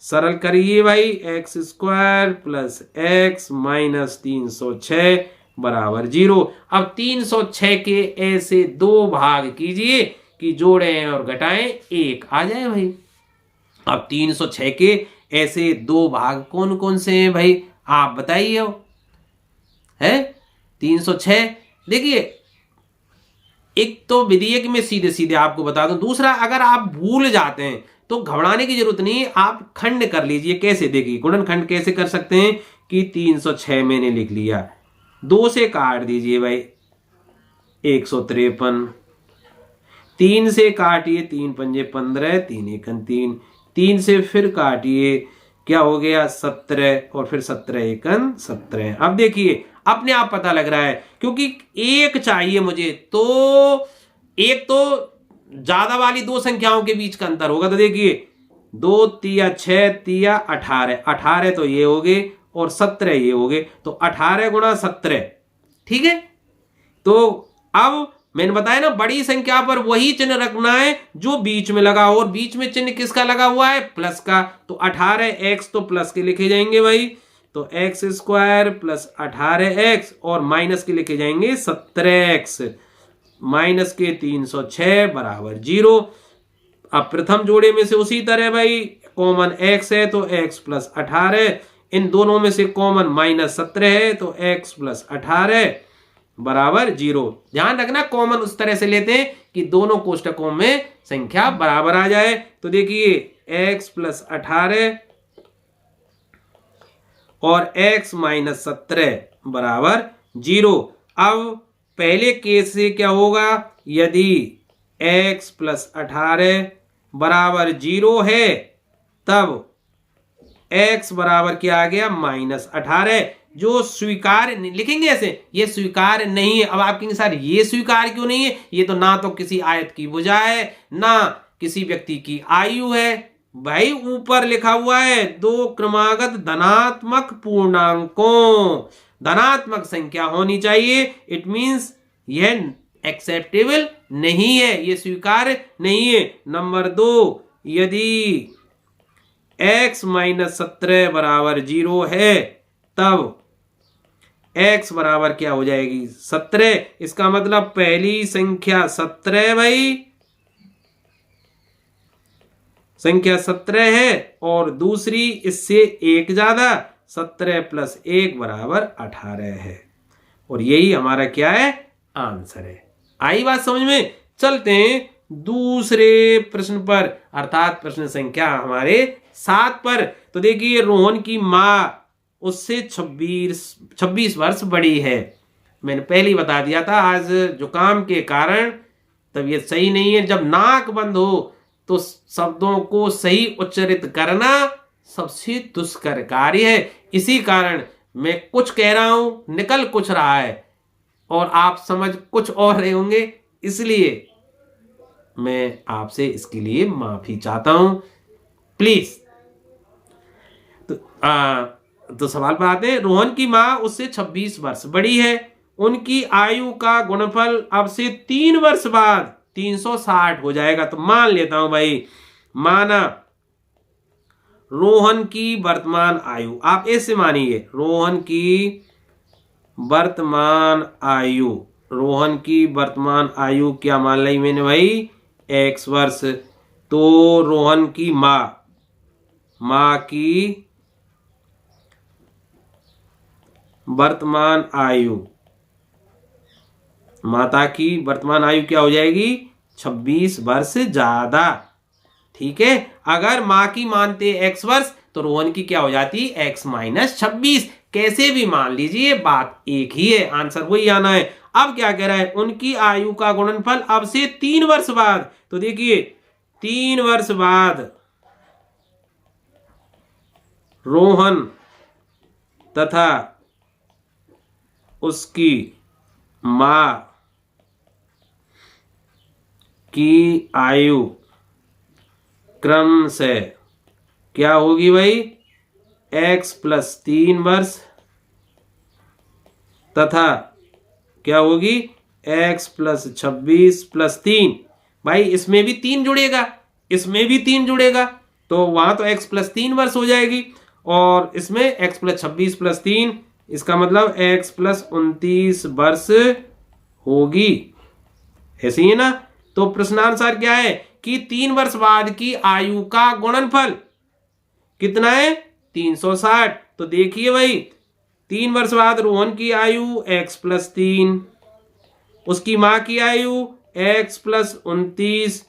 Speaker 1: सरल करिए भाई, x square plus x minus 306 बराबर 0। अब 306 के ऐसे दो भाग कीजिए कि जोड़ें और घटाएं 1 आ जाए भाई। अब 306 के ऐसे दो भाग कौन कौन से हैं भाई, आप बताइए। है 306, देखिए एक तो विधि में सीधे सीधे आपको बता दूं, दूसरा अगर आप भूल जाते हैं तो घबराने की जरूरत नहीं, आप खंड कर लीजिए। कैसे देखिए, गुणनखंड कैसे कर सकते हैं कि 306 मैंने लिख लिया, 2 से काट दीजिए भाई 153, 3 से काटिए 3 पंजे 15, 3 एकन 3, 3 से फिर काटिए क्या हो गया 17, और फिर 17 एकन 17। अब देखिए अपने आप पता लग रहा है, क्योंकि एक चाहिए मुझे, तो एक तो ज्यादा वाली दो संख्याओं के बीच का अंतर होगा। तो देखिए 2 तिया 6 तिया 18, 18 तो ये हो गए और 17 ये हो गए, तो 18 गुणा 17, ठीक है। तो अब मैंने बताया ना, बड़ी संख्या पर वही चिन्ह रखना है जो बीच में लगा हो, और बीच में चिन्ह किसका लगा हुआ है, प्लस का। तो 18x तो प्लस के लिखे जाएंगे भाई, तो एक्स स्क्वायर प्लस 18x, और माइनस के लिखे जाएंगे 17x, माइनस के 306 बराबर 0। अब प्रथम जोड़े में से उसी तरह भाई कॉमन x है तो x प्लस 18, इन दोनों में से कॉमन माइनस 17 है तो x प्लस 18 बराबर 0। ध्यान रखना कॉमन उस तरह से लेते हैं कि दोनों कोष्टकों में संख्या बराबर आ जाए। तो देखिए x प्लस 18 और x माइनस 17 बराबर 0। अब पहले केस से क्या होगा, यदि x प्लस 18 बराबर 0 है तब x बराबर क्या आ गया माइनस 18, जो स्वीकार लिखेंगे ऐसे, ये स्वीकार नहीं है। अब आप कहेंगे सर ये स्वीकार क्यों नहीं है, ये तो ना तो किसी आयत की भुजा है ना किसी व्यक्ति की आयु है भाई। ऊपर लिखा हुआ है दो क्रमागत धनात्मक पूर्णांकों, धनात्मक संख्या होनी चाहिए, इट मींस यह एक्सेप्टेबल नहीं है, ये स्वीकार नहीं है। नंबर 2, यदि x माइनस 17 बराबर 0 है तब x बराबर क्या हो जाएगी 17, इसका मतलब पहली संख्या 17 भाई, संख्या 17 है और दूसरी इससे एक ज्यादा, 17 + 1 = 18 है। और यही हमारा क्या है, आंसर है। आई बात समझ में? चलते हैं दूसरे प्रश्न पर, अर्थात प्रश्न संख्या हमारे 7 पर। तो देखिए, रोहन की मां उससे 26 वर्ष बड़ी है। मैंने पहले ही बता दिया था, आज जुकाम के कारण तबीयत सही नहीं है। जब नाक बंद हो तो शब्दों को सही उच्चारित करना सबसे दुष्कर कार्य है। इसी कारण मैं कुछ कह रहा हूं, निकल कुछ रहा है और आप समझ कुछ और रहे होंगे, इसलिए मैं आपसे इसके लिए माफी चाहता हूं, प्लीज। तो सवाल पर आते हैं। रोहन की मां उससे 26 वर्ष बड़ी है। उनकी आयु का गुणनफल अब से 3 वर्ष बाद 360 हो जाएगा। तो मान लेता हूं भाई, माना रोहन की वर्तमान आयु, आप ऐसे मानिए, रोहन की वर्तमान आयु क्या मान ली मैंने भाई, x वर्ष। तो रोहन की मां की वर्तमान आयु, माता की वर्तमान आयु क्या हो जाएगी, 26 वर्ष ज्यादा। ठीक है, अगर मां की मानते x वर्ष तो रोहन की क्या हो जाती, x - 26। कैसे भी मान लीजिए, बात एक ही है, आंसर वही आना है। अब क्या कह रहा है, उनकी आयु का गुणनफल अब से 3 वर्ष बाद। तो देखिए, 3 वर्ष बाद रोहन तथा उसकी मां की आयु क्रम से क्या होगी भाई, x + 3 वर्ष तथा क्या होगी, x + 26 + 3। भाई इसमें भी 3 जुड़ेगा, इसमें भी 3 जुड़ेगा, तो वहां तो x + 3 वर्ष हो जाएगी, और इसमें x + 26 + 3, इसका मतलब x + 29 वर्ष होगी। ऐसे ही है ना? तो प्रश्नानुसार क्या है कि 3 वर्ष बाद की आयु का गुणनफल कितना है, 360। तो देखिए भाई, 3 वर्ष बाद रोहन की आयु x + 3, उसकी मां की आयु x + 29,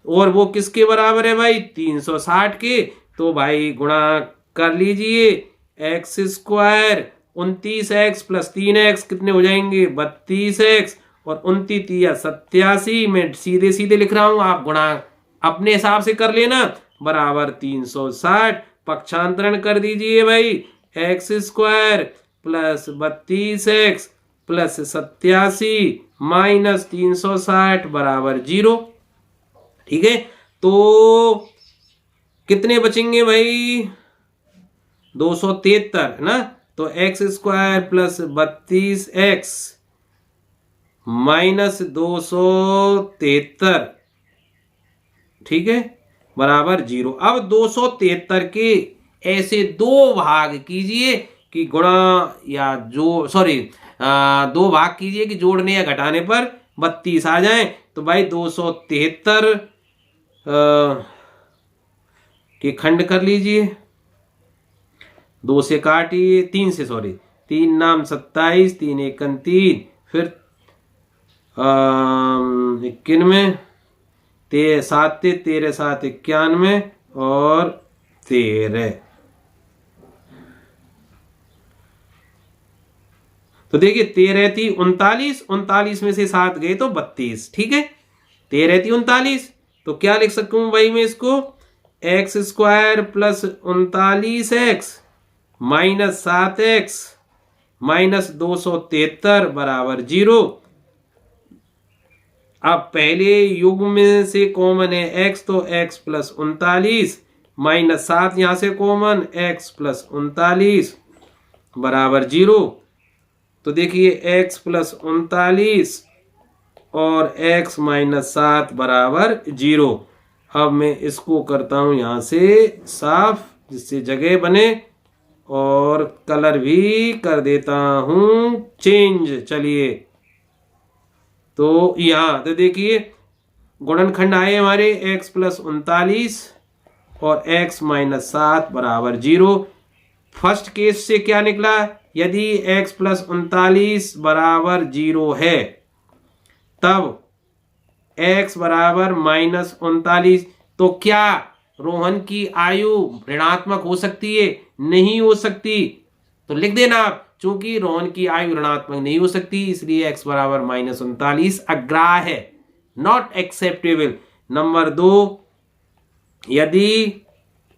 Speaker 1: और वो किसके बराबर है भाई, 360 के। तो भाई गुणा कर लीजिए, x² 29x + 3x कितने हो जाएंगे, 32x, और 29 × 87, मैं सीधे सीधे लिख रहा हूं, आप गुणा अपने हिसाब से कर लेना, बराबर 360। पक्षांतरण कर दीजिए भाई, x² + 32x + 87 - 360 = 0। ठीक है, तो कितने बचेंगे भाई, 273 है ना। तो x² + 32x - 273, ठीक है, बराबर 0। अब 273 के ऐसे 2 भाग कीजिए कि गुणा या जो दो भाग कीजिए कि जोड़ने या घटाने पर 32 आ जाए। तो भाई 273 के खंड कर लीजिए, 2 से काटिए, 3 से 3 नाम 27, 3 × 1 = 3, फिर 91, 7 × 13 = 7 = 91, और 13। तो देखिए, 13 थी 39, 39 में से 7 गए तो 32। ठीक है, 13 थी 39, तो क्या लिख सकता हूं भाई मैं इसको, x² + 39x - 7x - 273 = 0। अब पहले युग में से कॉमन है x, तो x + 39 - 7 यहां से कॉमन, x + 39 = 0। तो देखिए, x + 39 और x - 7 = 0। अब मैं इसको करता हूं यहां से साफ, जिससे जगह बने, और कलर भी कर देता हूं चेंज। चलिए, तो यहां तो देखिए, गुणनखंड आए हमारे x + 39 और x माइनस 7 बराबर 0। फर्स्ट केस से क्या निकला, यदि x प्लस 39 बराबर 0 है तब x बराबर माइनस 39, तो क्या रोहन की आयु ऋणात्मक हो सकती है? नहीं हो सकती। तो लिख देना आप, चूंकि रोहन की आयु ऋणात्मक नहीं हो सकती इसलिए x बराबर माइनस 39 अग्राह्य है, नॉट एक्सेप्टेबल। नंबर 2, यदि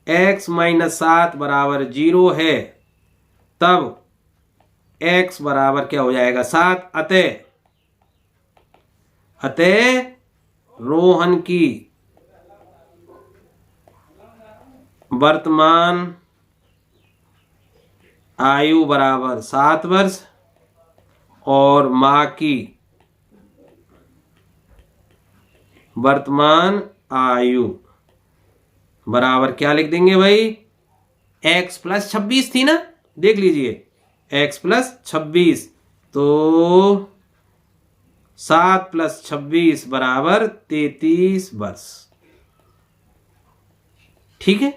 Speaker 1: x माइनस 7 बराबर 0 है तब x बराबर क्या हो जाएगा 7। अतः रोहन की वर्तमान आयु बराबर 7 वर्ष और मां की वर्तमान आयु बराबर क्या लिख देंगे भाई, x प्लस 26 थी ना, देख लीजिए x प्लस 26, तो 7 प्लस 26 बराबर 33 वर्ष। ठीक है,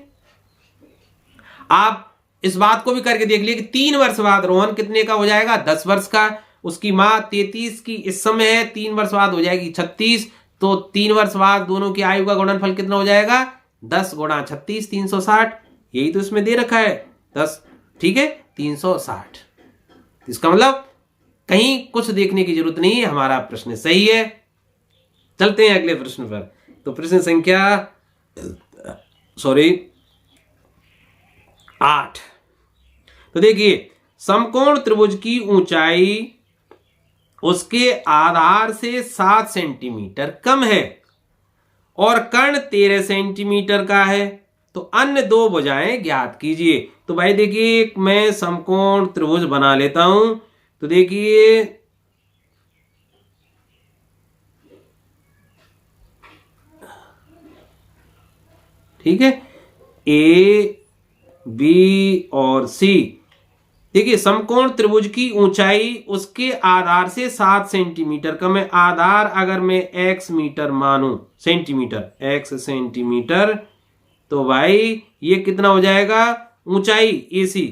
Speaker 1: आप इस बात को भी करके देख लिए कि 3 वर्ष बाद रोहन कितने का हो जाएगा, 10 वर्ष का। उसकी मां 33 की इस समय है, 3 वर्ष बाद हो जाएगी 36, तो 3 वर्ष बाद दोनों की आयु का गुणनफल कितना हो जाएगा, 10 गुणा 36 360। यही तो इसमें दे रखा है 10, ठीक है 360। इसका मतलब कहीं कुछ देखने की जरूरत नहीं है, हमारा प्रश्न सही है। चलते हैं अगले प्रश्न पर। तो प्रश्न संख्या 8। तो देखिए, समकोण त्रिभुज की ऊंचाई उसके आधार से 7 सेंटीमीटर कम है और कर्ण 13 सेंटीमीटर का है, तो अन्य 2 भुजाएं ज्ञात कीजिए। तो भाई देखिए, मैं समकोण त्रिभुज बना लेता हूं। तो देखिए, ठीक है, ए बी और सी। देखिए, समकोण त्रिभुज की ऊंचाई उसके आधार से 7 सेंटीमीटर कम है। आधार अगर मैं x मीटर मानूं, सेंटीमीटर, x सेंटीमीटर, तो भाई ये कितना हो जाएगा ऊंचाई AC।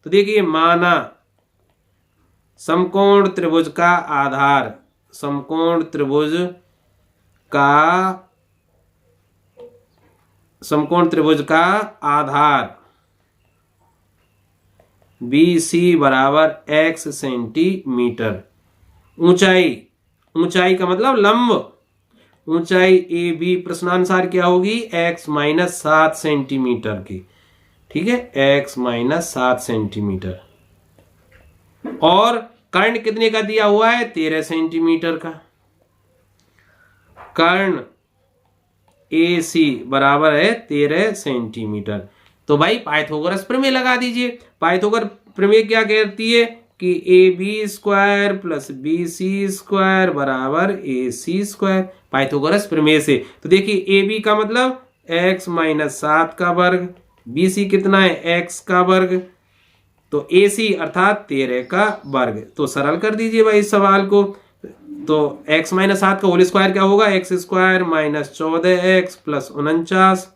Speaker 1: तो देखिए, माना समकोण त्रिभुज का आधार, समकोण त्रिभुज का आधार BC बराबर x सेंटीमीटर। ऊंचाई का मतलब लंब, ऊंचाई AB प्रश्नानुसार क्या होगी, x माइनस 7 सेंटीमीटर की। ठीक है, x माइनस 7 सेंटीमीटर। और कर्ण कितने का दिया हुआ है, 13 सेंटीमीटर का। कर्ण AC बराबर है 13 सेंटीमीटर। तो भाई पाइथागोरस प्रमेय लगा दीजिए। पाइथागोरस प्रमेय क्या कहती है कि AB square plus BC square बराबर AC स्क्वायर, पाइथागोरस प्रमेय से। तो देखिए, AB का मतलब x माइनस 7 का वर्ग, BC कितना है x का वर्ग, तो AC अर्थात 13 का वर्ग। तो सरल कर दीजिए भाई इस सवाल को। तो x माइनस 7 का होल स्क्वायर क्या होगा, x square minus 14x plus 49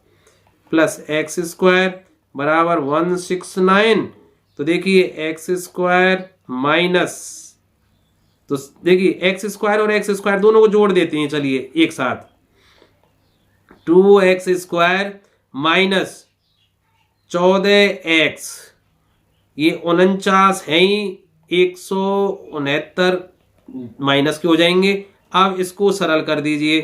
Speaker 1: plus x square बराबर 169। तो देखिए, x स्क्वायर माइनस, तो देखिए x स्क्वायर और x स्क्वायर दोनों को जोड़ देते हैं, चलिए एक साथ, 2x स्क्वायर माइनस 14x, ये 49 है ही, 169 माइनस के हो जाएंगे। अब इसको सरल कर दीजिए।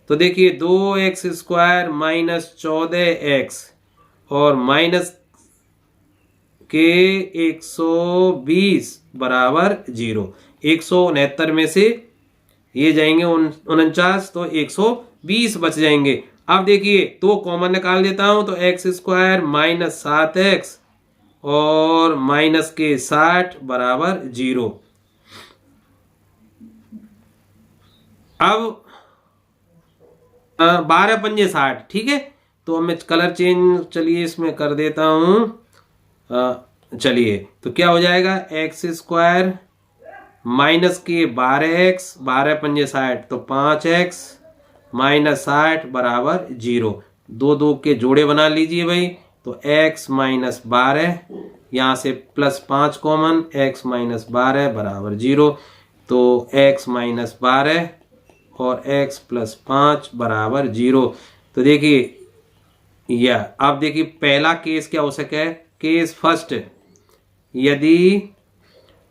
Speaker 1: तो देखिए, 2x स्क्वायर माइनस 14x और माइनस के 120 बराबर 0। 169 में से ये जाएंगे 49, तो 120 बच जाएंगे। अब देखिए, तो कॉमन निकाल देता हूं, तो x स्क्वायर माइनस 7x और माइनस के 60 बराबर 0। अब 12 पंजे 60, ठीक है। तो मैं कलर चेंज चलिए इसमें कर देता हूं। चलिए, तो क्या हो जाएगा, x स्क्वायर माइनस के 12x, 12 पंजे 60, तो 5x -60 बराबर 0। 2 के जोड़े बना लीजिए भाई। तो x - 12, यहाँ से +5 कॉमन, x - 12 बराबर 0। तो x - 12 और x + 5 बराबर 0। तो देखिए यह, अब देखिए पहला केस क्या हो सके, केस फर्स्ट, यदि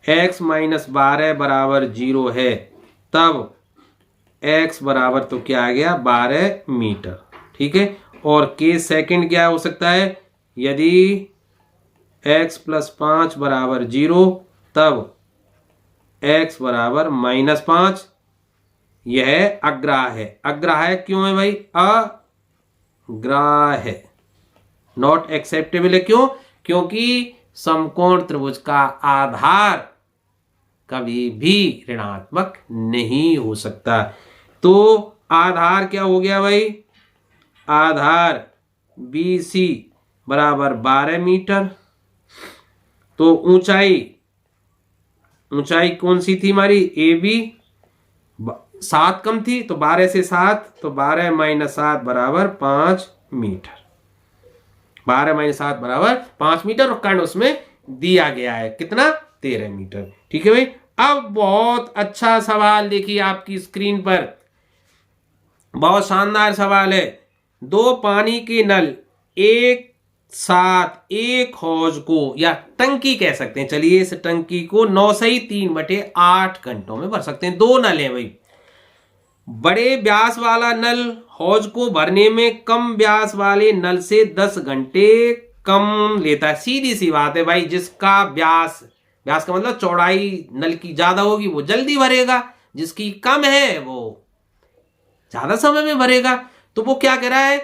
Speaker 1: x - 12 बराबर 0 है तब x बराबर तो क्या आ गया 12 मीटर। ठीक है। और केस सेकंड क्या हो सकता है, यदि x + 5 बराबर 0 तब x बराबर -5। यह अग्राह्य है। अग्राह्य क्यों है भाई, अग्राह्य, नॉट एक्सेप्टेबल है। क्यों, क्योंकि समकोण त्रिभुज का आधार कभी भी ऋणात्मक नहीं हो सकता। तो आधार क्या हो गया भाई, आधार BC बराबर 12 मीटर। तो ऊंचाई कौन सी थी हमारी, AB, 7 कम थी तो 12 से 7, तो 12 - 7 बराबर 5 मीटर। 12 - 7 बराबर 5 मीटर और कर्ण उसमें दिया गया है कितना, 13 मीटर। ठीक है भाई। अब बहुत अच्छा सवाल देखिए आपकी स्क्रीन पर, बहुत शानदार सवाल है। 2 पानी के नल एक साथ एक हौज को, या टंकी कह सकते हैं, चलिए इस टंकी को 9 से 3/8 घंटों में भर सकते हैं। 2 नल है भाई। बड़े व्यास वाला नल हौज को भरने में कम व्यास वाले नल से 10 घंटे कम लेता है। सीधी सी बात है भाई, जिसका व्यास का मतलब चौड़ाई नल की ज्यादा होगी वो जल्दी भरेगा, जिसकी कम है वो ज्यादा समय में भरेगा। तो वो क्या कह रहा है,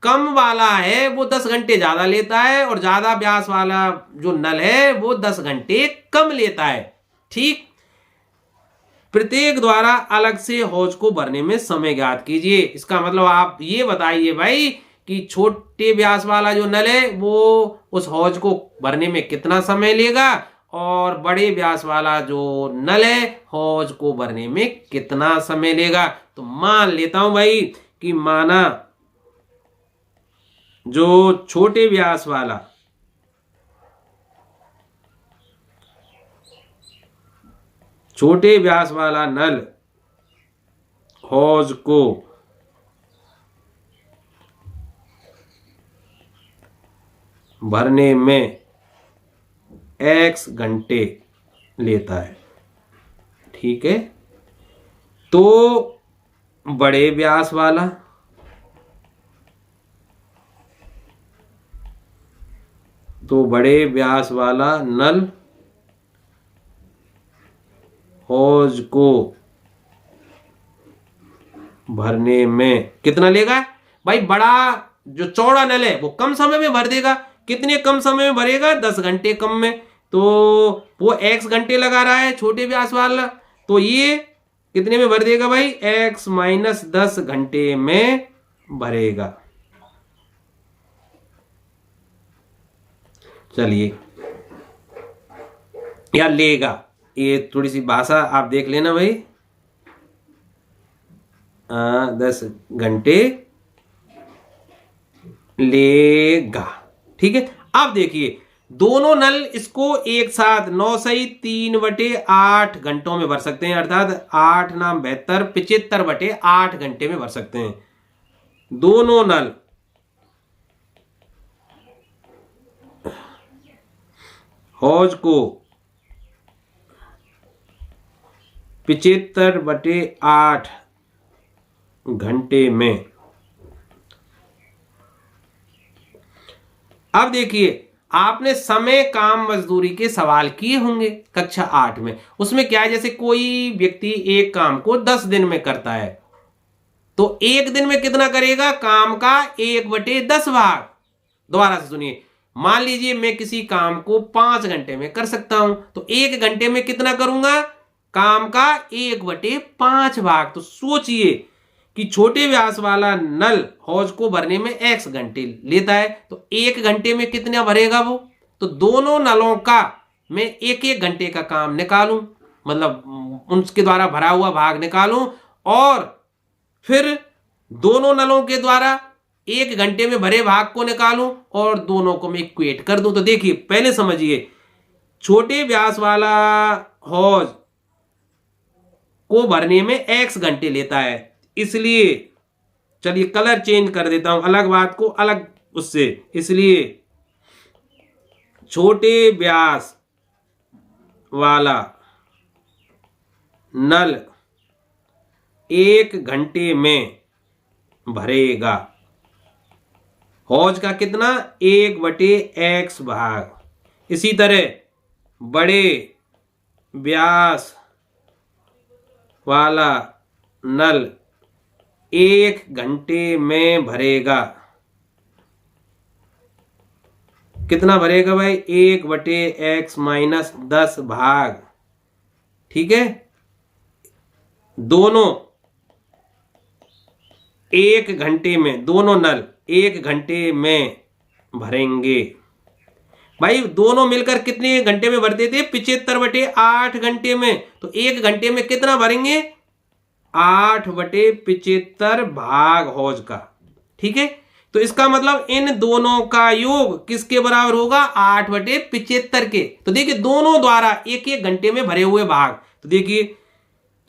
Speaker 1: कम वाला है वो 10 घंटे ज्यादा लेता है और ज्यादा व्यास वाला जो नल है वो 10 घंटे कम लेता है। ठीक। प्रत्येक द्वारा अलग से हौज को भरने में समय ज्ञात कीजिए। इसका मतलब आप ये बताइए भाई कि छोटे व्यास वाला जो नल है वो उस हौज को भरने में कितना समय लेगा, और बड़े व्यास वाला जो नल है हौज को भरने में कितना समय लेगा। तो मान लेता हूं भाई कि माना जो छोटे व्यास वाला नल हौज को भरने में x घंटे लेता है। ठीक है। तो बड़े व्यास वाला नल हौज को भरने में कितना लेगा भाई, बड़ा जो चौड़ा नल है वो कम समय में भर देगा। कितने कम समय में भरेगा, 10 घंटे कम में। तो वो x घंटे लगा रहा है छोटे व्यास वाला, तो ये कितने में भर देगा भाई, x - 10 घंटे में भरेगा। चलिए, या लेगा, ये थोड़ी सी भाषा आप देख लेना भाई। 10 घंटे लेगा। ठीक है। अब देखिए दोनों नल इसको एक साथ 9 से 3/8 घंटों में भर सकते हैं, अर्थात 8 नाम 72, 75/8 घंटे में भर सकते हैं। दोनों नल हौज को 75/8 घंटे में। अब देखिए आपने समय काम मजदूरी के सवाल किए होंगे कक्षा 8 में। उसमें क्या है, जैसे कोई व्यक्ति एक काम को 10 दिन में करता है तो एक दिन में कितना करेगा, काम का 1/10 भाग। दोबारा से सुनिए, मान लीजिए मैं किसी काम को 5 घंटे में कर सकता हूं तो 1 घंटे में कितना करूंगा, काम का 1/5 भाग। तो सोचिए कि छोटे व्यास वाला नल हौज को भरने में x घंटे लेता है तो 1 घंटे में कितना भरेगा वो। तो दोनों नलों का मैं 1-1 घंटे का काम निकालूं, मतलब उनके द्वारा भरा हुआ भाग निकालूं, और फिर दोनों नलों के द्वारा 1 घंटे में भरे भाग को निकालूं और दोनों को मैं इक्वेट कर दूं। तो देखिए पहले समझिए, छोटे व्यास वाला हौज को भरने में x घंटे लेता है, इसलिए चलिए कलर चेंज कर देता हूं, अलग बात को अलग उससे। इसलिए छोटे व्यास वाला नल 1 घंटे में भरेगा हौज का कितना, 1/x भाग। इसी तरह बड़े व्यास वाला नल 1 घंटे में भरेगा, कितना भरेगा भाई, 1/x-10 भाग। ठीक है, दोनों 1 घंटे में, दोनों नल 1 घंटे में भरेंगे। भाई दोनों मिलकर कितने घंटे में भरते थे, 75/8 घंटे में। तो 1 घंटे में कितना भरेंगे, 8/75 भाग हौज का। ठीक है, तो इसका मतलब इन दोनों का योग किसके बराबर होगा, 8/75 के। तो देखिए दोनों द्वारा 1-1 घंटे में भरे हुए भाग। तो देखिए,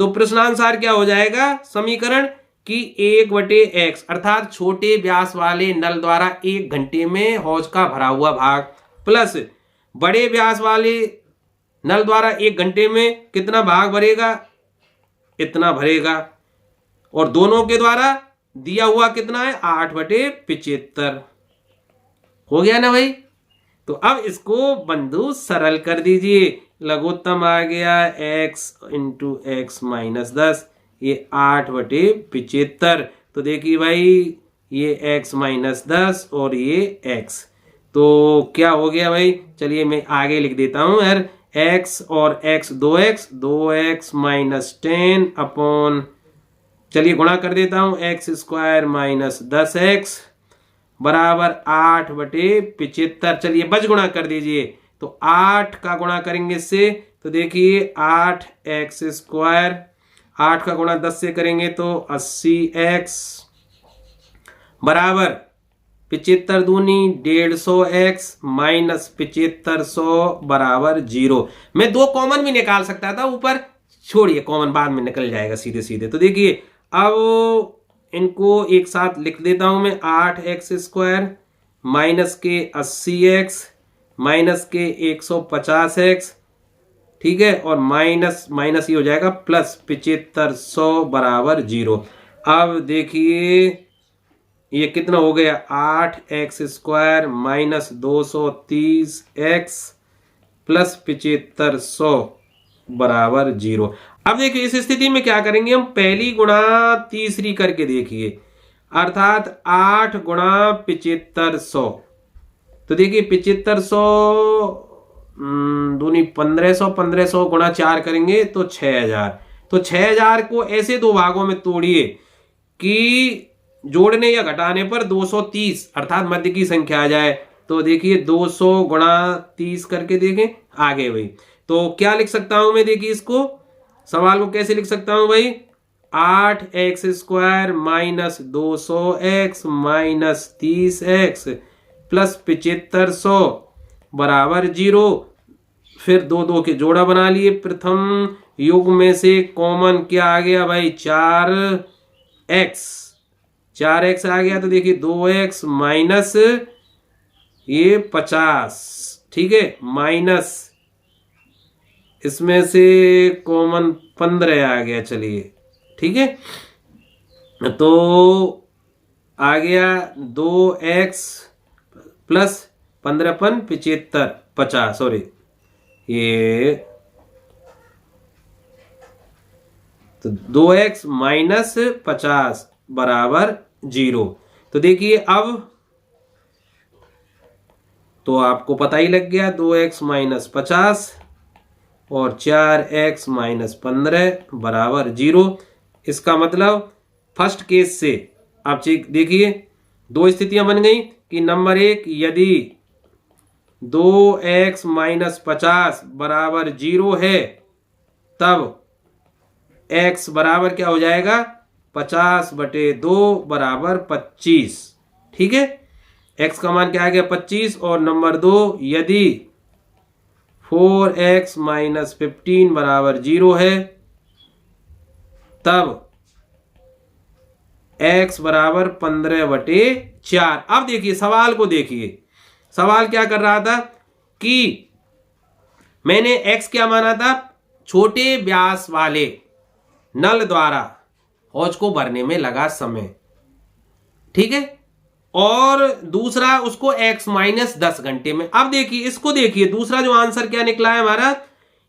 Speaker 1: तो प्रश्नानुसार क्या हो जाएगा समीकरण कि 1/x अर्थात छोटे व्यास वाले नल द्वारा 1 घंटे में हौज का भरा हुआ भाग, प्लस बड़े व्यास वाले नल द्वारा 1 घंटे में कितना भाग भरेगा, इतना भरेगा, और दोनों के द्वारा दिया हुआ कितना है, 8/75। हो गया ना भाई। तो अब इसको बंधु सरल कर दीजिए। लघुत्तम आ गया x × x-10, ये 8/75। तो देखिए भाई ये x-10 और ये x, तो क्या हो गया भाई, चलिए मैं आगे लिख देता हूं यार, x और x 2x -10 अपॉन, चलिए गुणा कर देता हूं, x² - 10x बराबर 8/75। चलिए बज गुणा कर दीजिए, तो 8 का गुणा करेंगे इससे, तो देखिए 8x², 8 का गुणा 10 से करेंगे तो 80x बराबर 75 दूनी 150x -7500 बराबर 0। मैं 2 कॉमन भी निकाल सकता था, ऊपर छोड़िए, कॉमन बाद में निकल जाएगा सीधे सीधे। तो देखिए अब इनको एक साथ लिख देता हूं मैं, 8x² माइनस के 80x माइनस के 150x, ठीक है, और माइनस माइनस ये हो जाएगा प्लस 7500 बराबर 0। अब देखिए ये कितना हो गया, 8x² माइनस 230x प्लस 7500 बराबर 0। अब देखिए इस स्थिति में क्या करेंगे हम, पहली गुणा तीसरी करके देखिए, अर्थात 8 गुणा 7500। तो देखिए 7500 दूनी 1500, 1500 गुणा 4 करेंगे तो 6000। तो 6000 को ऐसे 2 भागों में तोड़िए कि जोड़ने या घटाने पर 230 अर्थात मध्य की संख्या आ जाए। तो देखिए 200 गुणा 30 करके देखें, आ गए भाई। तो क्या लिख सकता हूं मैं, देखिए इसको सवाल को कैसे लिख सकता हूं भाई, 8x² minus 200x minus 30x plus 7500 बराबर 0। फिर 2 के जोड़ा बना लिए, प्रथम योग में से कॉमन क्या आ गया भाई, 4x आ गया। तो देखिए 2x माइनस ये 50, ठीक है, माइनस इसमें से कॉमन 15 आ गया, चलिए ठीक है, तो आ गया 2x प्लस 15 50, सॉरी ये तो 2x माइनस 50 बराबर 0। तो देखिए अब तो आपको पता ही लग गया, 2x माइनस 50 और 4x माइनस 15 बराबर 0। इसका मतलब फर्स्ट केस से आप देखिए 2 स्थितियां बन गई कि नंबर 1, यदि 2x माइनस 50 बराबर 0 है तब x बराबर क्या हो जाएगा, 50/2 बराबर 25। ठीक है, x का मान क्या आ गया 25। और नंबर 2, यदि 4x - 15 बराबर 0 है तब x बराबर 15/4। अब देखिए सवाल को, देखिए सवाल क्या कर रहा था कि मैंने x क्या माना था, छोटे व्यास वाले नल द्वारा हौज को भरने में लगा समय। ठीक है, और दूसरा उसको x - 10 घंटे में। अब देखिए इसको, देखिए दूसरा जो आंसर क्या निकला है हमारा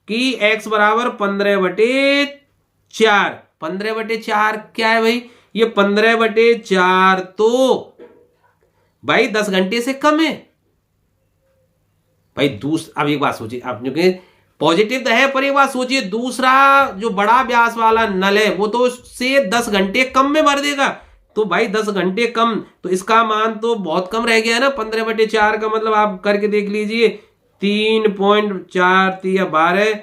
Speaker 1: कि x बराबर 15/4। 15/4 क्या है भाई, ये 15/4 तो भाई 10 घंटे से कम है भाई। अब एक बात सोचिए आप, जो पॉजिटिव तो है पर एक बात सोचिए, दूसरा जो बड़ा व्यास वाला नल है वो तो उससे 10 घंटे कम में भर देगा। तो भाई 10 घंटे कम, तो इसका मान तो बहुत कम रह गया ना। 15/4 का मतलब आप करके देख लीजिए, 3.4 या 12,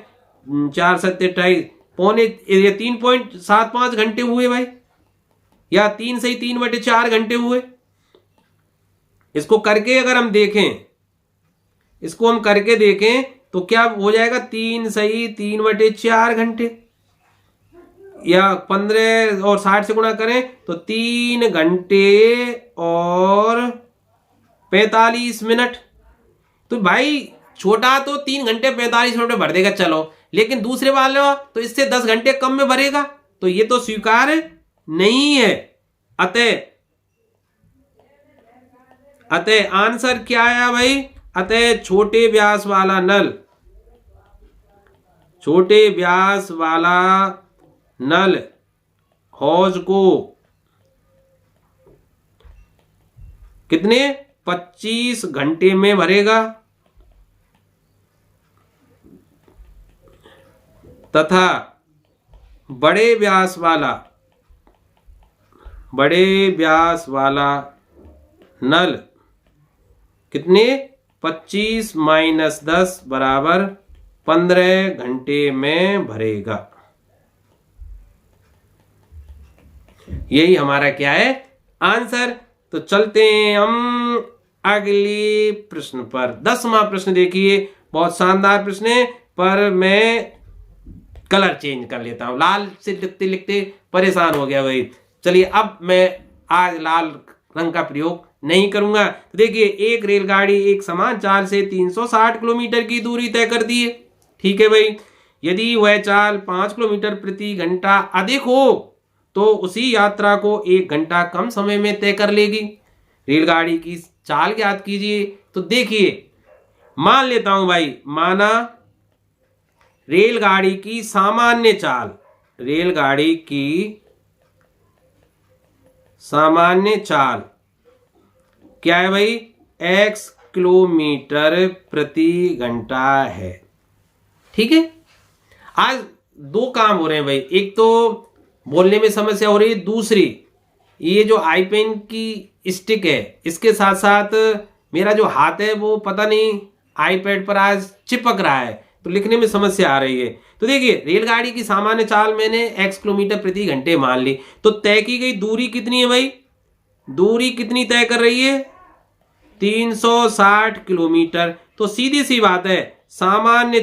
Speaker 1: 4 7 28, पौने 3.75 घंटे हुए भाई, या 3 से 3/4 घंटे हुए। इसको करके अगर हम देखें, इसको हम करके देखें तो क्या हो जाएगा, 3 सही 3/4 घंटे, या 15 और 60 से गुणा करें तो 3 घंटे और 45 मिनट। तो भाई छोटा तो 3 घंटे 45 मिनट में भर देगा चलो, लेकिन दूसरे वाले तो इससे 10 घंटे कम में भरेगा, तो ये तो स्वीकार्य नहीं है। अतः आंसर क्या आया भाई, अतः छोटे व्यास वाला नल, छोटे व्यास वाला नल हौज को कितने 25 घंटे में भरेगा, तथा बड़े व्यास वाला नल कितने 25 - 10 बराबर 15 घंटे में भरेगा। यही हमारा क्या है आंसर। तो चलते हैं हम अगले प्रश्न पर। 10वां प्रश्न देखिए, बहुत शानदार प्रश्न है, पर मैं कलर चेंज कर लेता हूं, लाल से लिखते लिखते परेशान हो गया भाई। चलिए अब मैं आज लाल रंग का प्रयोग नहीं करूंगा। तो देखिए, एक रेलगाड़ी एक समान चाल से 360 किलोमीटर की दूरी तय करती है। ठीक है भाई, यदि वह चाल 5 किलोमीटर प्रति घंटा अधिक हो तो उसी यात्रा को 1 घंटा कम समय में तय कर लेगी। रेलगाड़ी की चाल ज्ञात कीजिए। तो देखिए, मान लेता हूं भाई, माना रेलगाड़ी की सामान्य चाल, रेलगाड़ी की सामान्य चाल क्या है भाई, x किलोमीटर प्रति घंटा है। ठीक है, आज 2 काम हो रहे हैं भाई, एक तो बोलने में समस्या हो रही है, दूसरी ये जो आई पेन की स्टिक है इसके साथ साथ मेरा जो हाथ है वो पता नहीं आईपैड पर आज चिपक रहा है, तो लिखने में समस्या आ रही है। तो देखिए, रेलगाड़ी की सामान्य चाल मैंने x किलोमीटर प्रति घंटे मान ली, तो तय की गई दूरी कितनी है भाई, दूरी कितनी तय कर रही है 360 किलोमीटर। तो सीधी सी बात है, सामान्य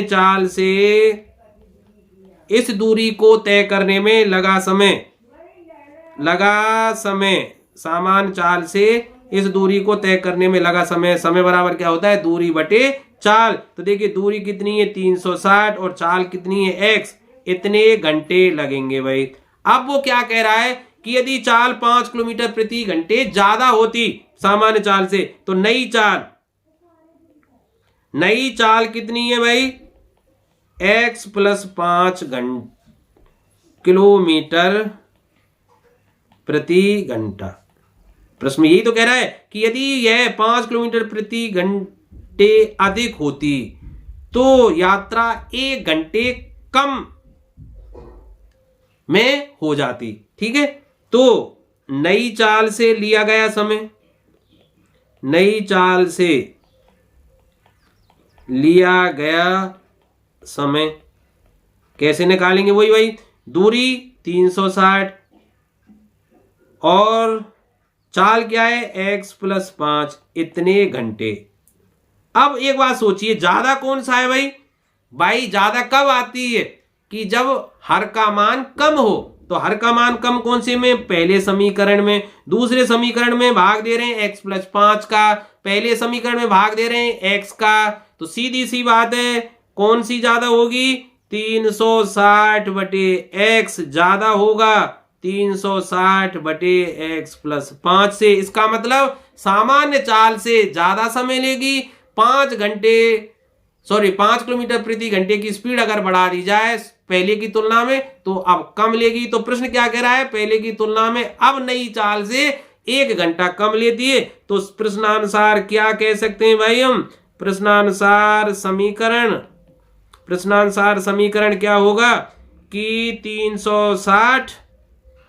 Speaker 1: चाल से इस दूरी को तय करने में लगा समय, सामान्य चाल से इस दूरी को तय करने में लगा समय, समय बराबर क्या होता है, दूरी बटे चाल। तो देखिए, दूरी कितनी है 360 और चाल कितनी है x, इतने घंटे लगेंगे भाई। अब वो क्या कह रहा है कि यदि चाल 5 किलोमीटर प्रति घंटे ज्यादा होती सामान्य चाल से, तो नई चाल कितनी है भाई, x + 5 किलोमीटर प्रति घंटा। प्रश्न यही तो कह रहा है कि यदि यह 5 किलोमीटर प्रति घंटे अधिक होती तो यात्रा 1 घंटे कम में हो जाती। ठीक है, तो नई चाल से लिया गया समय, नई चाल से लिया गया समय कैसे निकालेंगे, वही भाई दूरी 360 और चाल क्या है x + 5 इतने घंटे। अब एक बात सोचिए, ज्यादा कौन सा है भाई? भाई ज्यादा कब आती है कि जब हर का मान कम हो। तो हर का मान कम कौन से में? पहले समीकरण में। दूसरे समीकरण में भाग दे रहे हैं x + 5 का, पहले समीकरण में भाग दे रहे हैं x का। तो सीधी सी बात है, कौन सी ज्यादा होगी? 360 बटे x ज्यादा होगा 360 बटे x + 5 से। इसका मतलब सामान्य चाल से ज्यादा समय लेगी। 5 किलोमीटर प्रति घंटे की स्पीड अगर बढ़ा दी जाए पहले की तुलना में तो अब कम लेगी। तो प्रश्न क्या कह रहा है? पहले की तुलना में अब नई चाल से 1 घंटा कम लेती है। तो प्रश्नानुसार क्या कह सकते हैं भाई हम? प्रश्नानुसार समीकरण क्या होगा कि 360,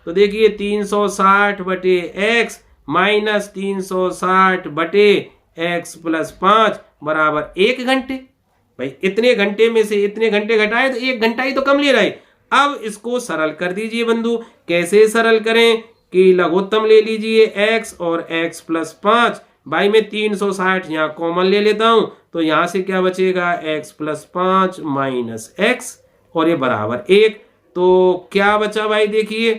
Speaker 1: तो देखिए 360 बटे x माइनस 360 बटे x + 5 बराबर 1 घंटे। भाई इतने घंटे में से इतने घंटे घटाए तो 1 घंटा ही तो कम ले रहा है। अब इसको सरल कर दीजिए बंधु। कैसे सरल करें कि लघुत्तम ले लीजिए x और x + 5। भाई मैं 360 यहाँ कॉमन ले लेता हूं, तो यहां से क्या बचेगा? x + 5 माइनस x और ये बराबर 1। तो क्या बचा भाई? देखिए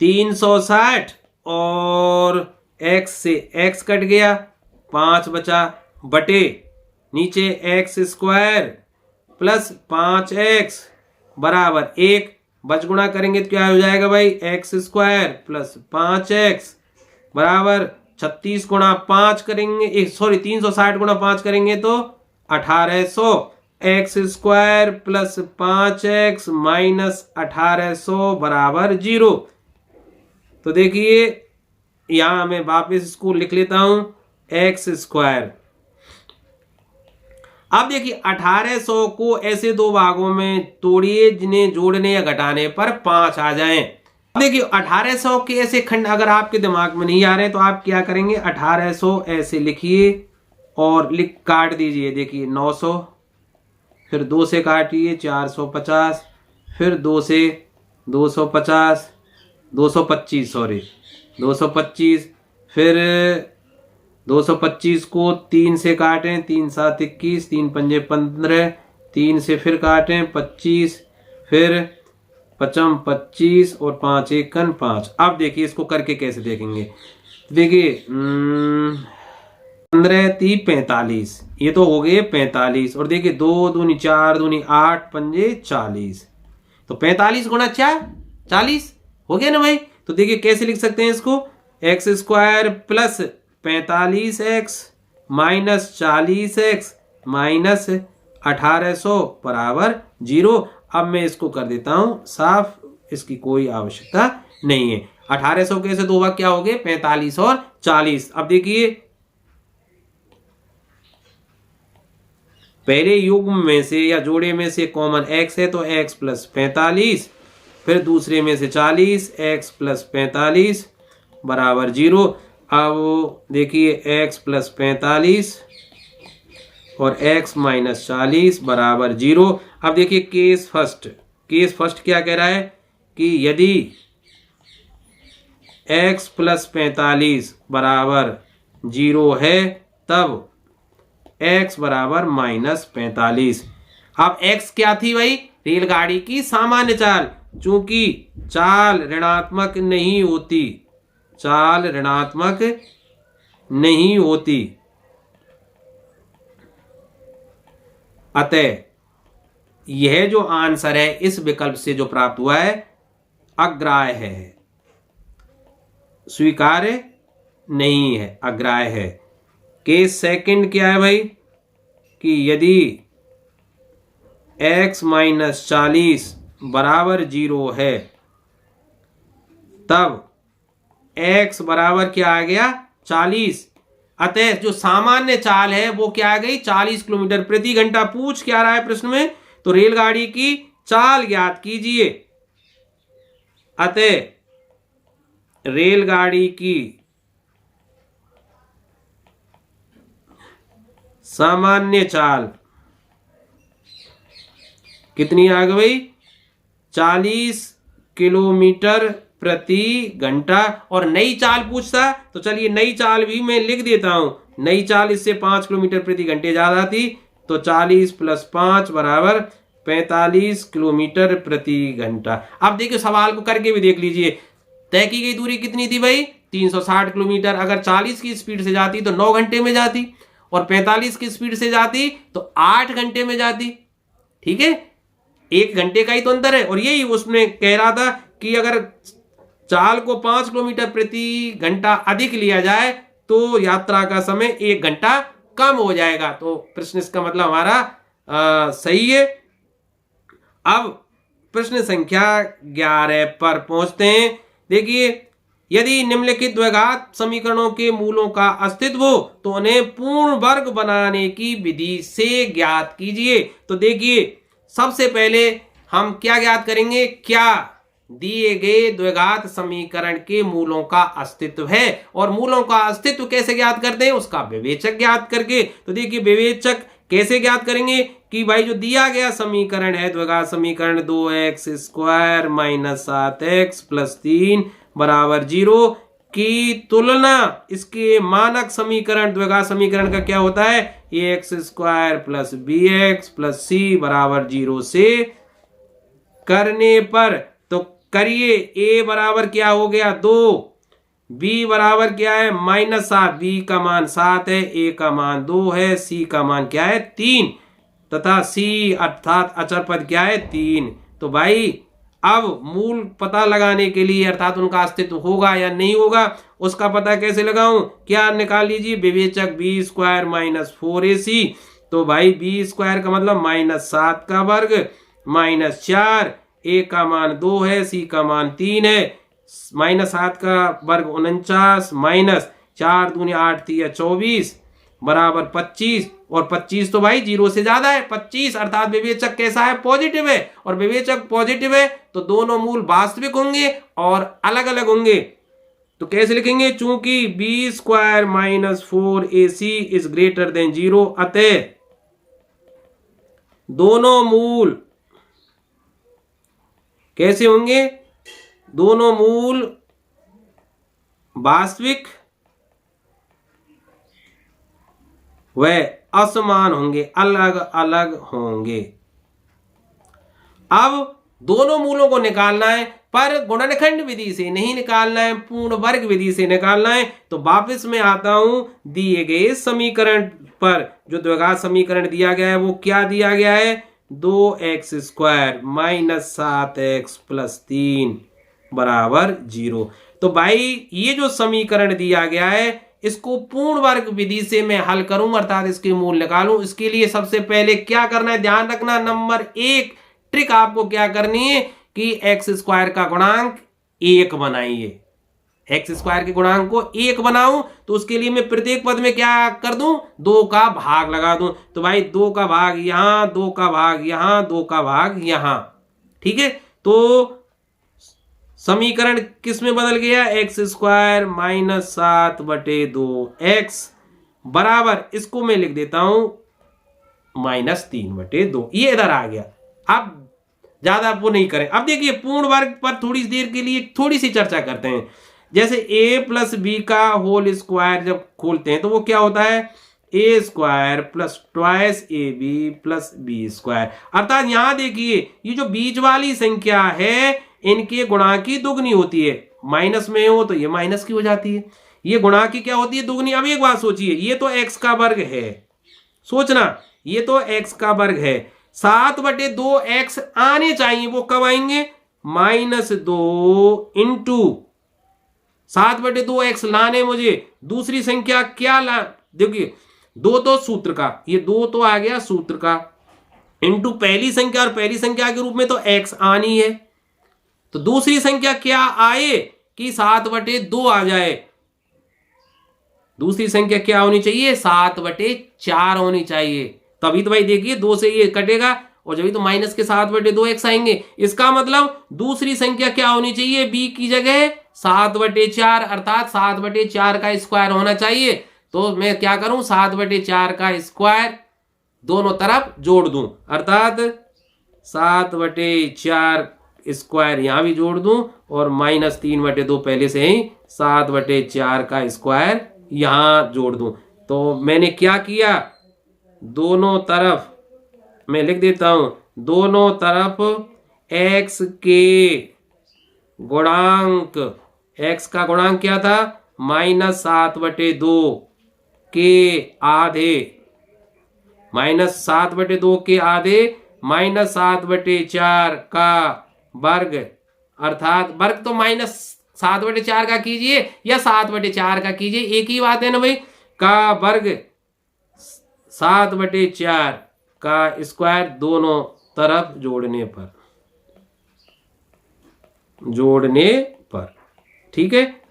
Speaker 1: 360 और x से x कट गया, 5 बचा बटे नीचे x² + 5x बराबर 1। बचगुणा करेंगे तो क्या हो जाएगा भाई? x² + 5x बराबर 36 गुणा 5 करेंगे, सॉरी 360 गुणा 5 करेंगे तो 1800। x² + 5x माइनस 1800 बराबर 0। तो देखिए यहां मैं वापस इसको लिख लेता हूं x²। अब देखिए 1800 को ऐसे दो भागों में तोड़िए जिन्हें जोड़ने या घटाने पर 5 आ जाएं। अब देखिए 1800 के ऐसे खंड अगर आपके दिमाग में नहीं आ रहे तो आप क्या करेंगे? 1800 ऐसे लिखिए और काट दीजिए। देखिए 900, फिर 2 से काटिए 450, फिर 2 से 250, 225 सॉरी 225, फिर 225 को 3 से काटें, 3 7 21, 3 पंजे 15, 3 से फिर काटें 25, फिर 5 25 और 5 1 5। अब देखिए इसको करके कैसे देखेंगे। देखिए 15 3 45, ये तो हो गए 45। और देखिए 2 दूनी 4 दूनी 8 पंजे 40। तो 45 गुणा 4 40 हो गया ना भाई। तो देखिए कैसे लिख सकते हैं इसको? x² + 45x minus 40x minus 1800 बराबर 0। अब मैं इसको कर देता हूं साफ, इसकी कोई आवश्यकता नहीं है। 1800 के से दो भाग क्या हो गए? 45 और 40। अब देखिए पहले युग्म में से या जोड़े में से कॉमन x है तो x + 45, फिर दूसरे में से 40 x + 45 बराबर 0। अब देखिए x + 45 और x - 40 बराबर 0। अब देखिए केस फर्स्ट क्या कह रहा है कि यदि x + 45 बराबर 0 है तब x बराबर -45। अब x क्या थी भाई? रेलगाड़ी की सामान्य चाल। चूंकि चाल ऋणात्मक नहीं होती, अतः यह जो आंसर है इस विकल्प से जो प्राप्त हुआ है अग्राह्य है, स्वीकार्य नहीं है, अग्राह्य है। केस सेकंड क्या है भाई कि यदि x - 40 बराबर 0 है तब x बराबर क्या आ गया? 40। अतः जो सामान्य चाल है वो क्या आ गई? 40 किलोमीटर प्रति घंटा। पूछ क्या रहा है प्रश्न में? तो रेलगाड़ी की चाल ज्ञात कीजिए। अतः रेलगाड़ी की सामान्य चाल कितनी आ गई? 40 किलोमीटर प्रति घंटा। और नई चाल पूछता तो चलिए नई चाल भी मैं लिख देता हूं। नई चाल इससे 5 किलोमीटर प्रति घंटे ज्यादा थी, तो 40 + 5 बराबर 45 किलोमीटर प्रति घंटा। अब देखिए सवाल को करके भी देख लीजिए, तय की गई दूरी कितनी थी भाई? 360 किलोमीटर। अगर 40 की स्पीड से जाती तो 9 घंटे में जाती, और 45 की स्पीड से जाती तो 8 घंटे में जाती। ठीक है, 1 घंटे का ही तो अंतर है। और यही उसमें कह रहा था कि अगर चाल को 5 किलोमीटर प्रति घंटा अधिक लिया जाए तो यात्रा का समय 1 घंटा कम हो जाएगा। तो प्रश्न इसका मतलब हमारा सही है। अब प्रश्न संख्या 11 पर पहुंचते हैं। देखिए, यदि निम्नलिखित द्विघात समीकरणों के मूलों का अस्तित्व हो तो उन्हें पूर्ण वर्ग बनाने की विधि से ज्ञात कीजिए। तो देखिए, सबसे पहले हम क्या ज्ञात करेंगे? क्या दिए गए द्विघात समीकरण के मूलों का अस्तित्व है। और मूलों का अस्तित्व कैसे ज्ञात करते हैं? उसका विवेचक ज्ञात करके। तो देखिए, विवेचक कैसे ज्ञात करेंगे कि भाई जो दिया गया समीकरण है, द्विघात समीकरण 2x² - 7x + 3 = 0 की तुलना इसके मानक समीकरण द्विघात समीकरण का क्या होता है? ax² + bx + c = 0 से करने पर, तो करिए। a बराबर क्या हो गया? 2, b बराबर क्या है? -7, b का मान 7 है, a का मान 2 है, c का मान क्या है? 3, तथा c अर्थात अचर पद क्या है? 3। तो भाई अब मूल पता लगाने के लिए, अर्थात उनका अस्तित्व होगा या नहीं होगा, उसका पता कैसे लगाऊं? क्या निकाल लीजिए, विवेचक b² - 4ac। तो भाई b² का मतलब -7 का वर्ग -4, a का मान 2 है, c का मान 3 है, -7 का वर्ग 49 -4 दूनी 8 3 24 बराबर 25। और 25 तो भाई 0 से ज्यादा है। 25 अर्थात विवेचक कैसा है? पॉजिटिव है। और विवेचक पॉजिटिव है तो दोनों मूल वास्तविक होंगे और अलग अलग होंगे। तो कैसे लिखेंगे? चूंकि b² - 4ac > 0, अतः दोनों मूल कैसे होंगे? दोनों मूल वास्तविक व असमान होंगे, अलग अलग होंगे। अब दोनों मूलों को निकालना है, पर गुणनखंड विधि से नहीं निकालना है, पूर्ण वर्ग विधि से निकालना है। तो वापस मैं आता हूं दिए गए समीकरण पर। जो द्विघात समीकरण दिया गया है वो क्या दिया गया है? 2x² - 7x + 3 = 0। तो भाई ये जो समीकरण दिया गया है इसको पूर्ण वर्ग विधि से मैं हल करूं, अर्थात इसके मूल निकालूं। इसके लिए सबसे पहले क्या करना है? ध्यान रखना, नंबर 1 ट्रिक आपको क्या करनी है कि x² का गुणांक 1 बनाइए। x² के गुणांक को 1 बनाऊं तो उसके लिए मैं प्रत्येक पद में क्या कर दूं? 2 का भाग लगा दूं। तो भाई 2 का भाग यहां, 2 का भाग यहां, 2 का भाग यहां। ठीक है, तो समीकरण किस में बदल गया? x² - 7/2x बराबर, इसको मैं लिख देता हूं -3/2। ये इधर आ गया। अब ज्यादा वो नहीं करें। अब देखिए, पूर्ण वर्ग पर थोड़ी देर के लिए थोड़ी सी चर्चा करते हैं। जैसे a + b का होल स्क्वायर जब खोलते हैं तो वो क्या होता है? a² + 2ab + b²। अर्थात यहां देखिए, ये जो बीच वाली संख्या है इनके गुणा की दुगनी होती है। माइनस में हो तो ये माइनस की हो जाती है, ये गुणा की क्या होती है? दुगनी। अब एक बात सोचिए, ये तो x का वर्ग है, सोचना, ये तो x का वर्ग है। 7/2x आने चाहिए, वो कब आएंगे? -2 × 7/2x लाने मुझे दूसरी संख्या क्या ला? देखिए, 2 तो सूत्र का, ये 2 तो आ गया सूत्र का, इंटू पहली संख्या, और पहली संख्या के रूप में तो x आनी है। तो दूसरी संख्या क्या आए कि 7/2 आ जाए। दूसरी संख्या क्या होनी चाहिए? 7/4 होनी चाहिए। तभी तो भाई देखिए 2 से ये कटेगा और जब तो माइनस के 7/2x आएंगे। इसका मतलब दूसरी संख्या क्या होनी चाहिए? b की जगह 7/4, अर्थात 7/4 का स्क्वायर होना चाहिए। तो मैं क्या करूं? 7/4 का स्क्वायर दोनों तरफ जोड़ दूं, अर्थात 7/4 स्क्वायर यहाँ भी जोड़ दूं और -3/2 पहले से ही 7/4 का स्क्वायर यहाँ जोड़ दूं। तो मैंने क्या किया, दोनों तरफ मैं लिख देता हूं, दोनों तरफ x के गुणांक, x का गुणांक क्या था, -7/2 के आधे, -7/2 के आधे -7/4 का वर्ग, अर्थात वर्ग तो -7/4 का कीजिए या 7/4 का कीजिए, एक ही बात है ना भाई, का वर्ग 7/4 का स्क्वायर दोनों तरफ जोड़ने पर, ठीक है।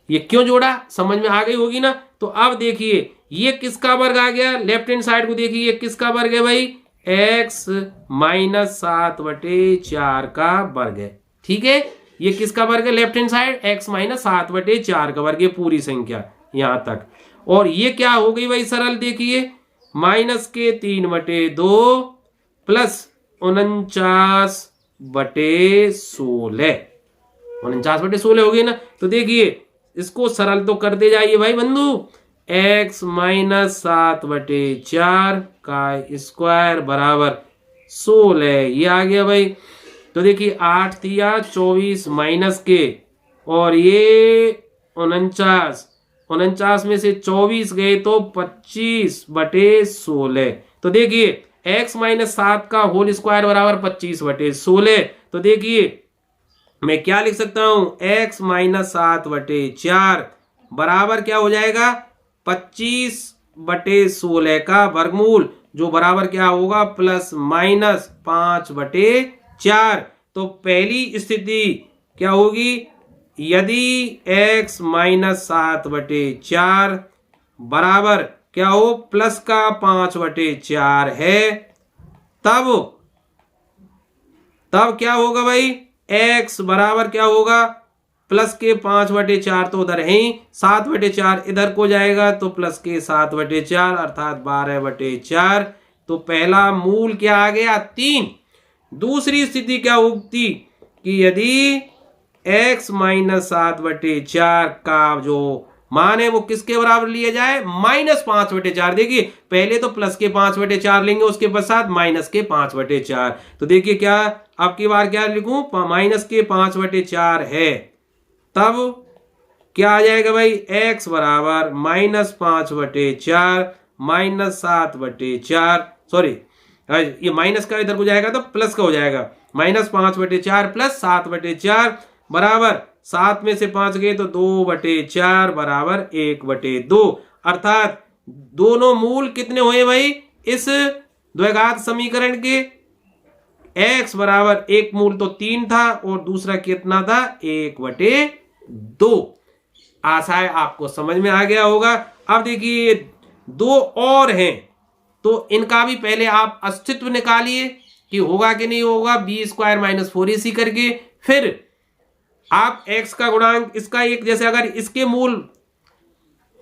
Speaker 1: ये क्यों जोड़ा समझ में आ गई होगी ना। तो अब देखिए ये किसका वर्ग आ गया, लेफ्ट हैंड साइड को देखिए, ये किसका वर्ग है भाई, x -7/4 का वर्ग है, ठीक है। ये किसका वर्ग है, लेफ्ट हैंड साइड x -7/4 का वर्ग, ये पूरी संख्या यहां तक। और ये क्या हो गई भाई सरल, देखिए -3/2 प्लस 49/16, 49/16 हो गई ना। तो देखिए इसको सरल तो करते जाइए भाई बंधु, x -7/4 का स्क्वायर बराबर 16, ये आ गया भाई। तो देखिए 8 दिया 24 माइनस के, और ये 49 में से 24 गए तो 25/16। तो देखिए x -7 का होल स्क्वायर बराबर 25/16। तो देखिए मैं क्या लिख सकता हूं, x -7/4 बराबर क्या हो जाएगा, 25/16 का वर्गमूल, जो बराबर क्या होगा, +/-5/4। तो पहली स्थिति क्या होगी, यदि x -7/4 बराबर क्या हो, प्लस का 5/4 है, तब क्या होगा भाई, x बराबर क्या होगा, प्लस के 5/4 तो उधर है ही, 7/4 इधर को जाएगा तो प्लस के 7/4 अर्थात 12/4। तो पहला मूल क्या आ गया, 3। दूसरी स्थिति क्या होती कि यदि x -7/4 का जो मान है वो किसके बराबर लिया जाए, -5/4। देखिए पहले तो प्लस के 5/4 लेंगे, उसके पश्चात माइनस के 5/4। तो देखिए क्या अब की बार क्या लिखूं, माइनस के 5/4 है, तब क्या आ जाएगा भाई, x बराबर -5/4 -7/4, सॉरी ये माइनस का इधर को जाएगा तो प्लस का हो जाएगा, -5/4 प्लस 7/4 बराबर 7 में से 5 गए तो 2/4 बराबर 1/2। अर्थात दोनों मूल कितने हुए भाई इस द्विघात समीकरण के, x बराबर एक मूल तो 3 था और दूसरा कितना था, 1/2। आशा है आपको समझ में आ गया होगा। अब देखिए दो और हैं, तो इनका भी पहले आप अस्तित्व निकालिए कि होगा कि नहीं होगा, b² - 4ac करके। फिर आप x का गुणांक इसका एक, जैसे अगर इसके मूल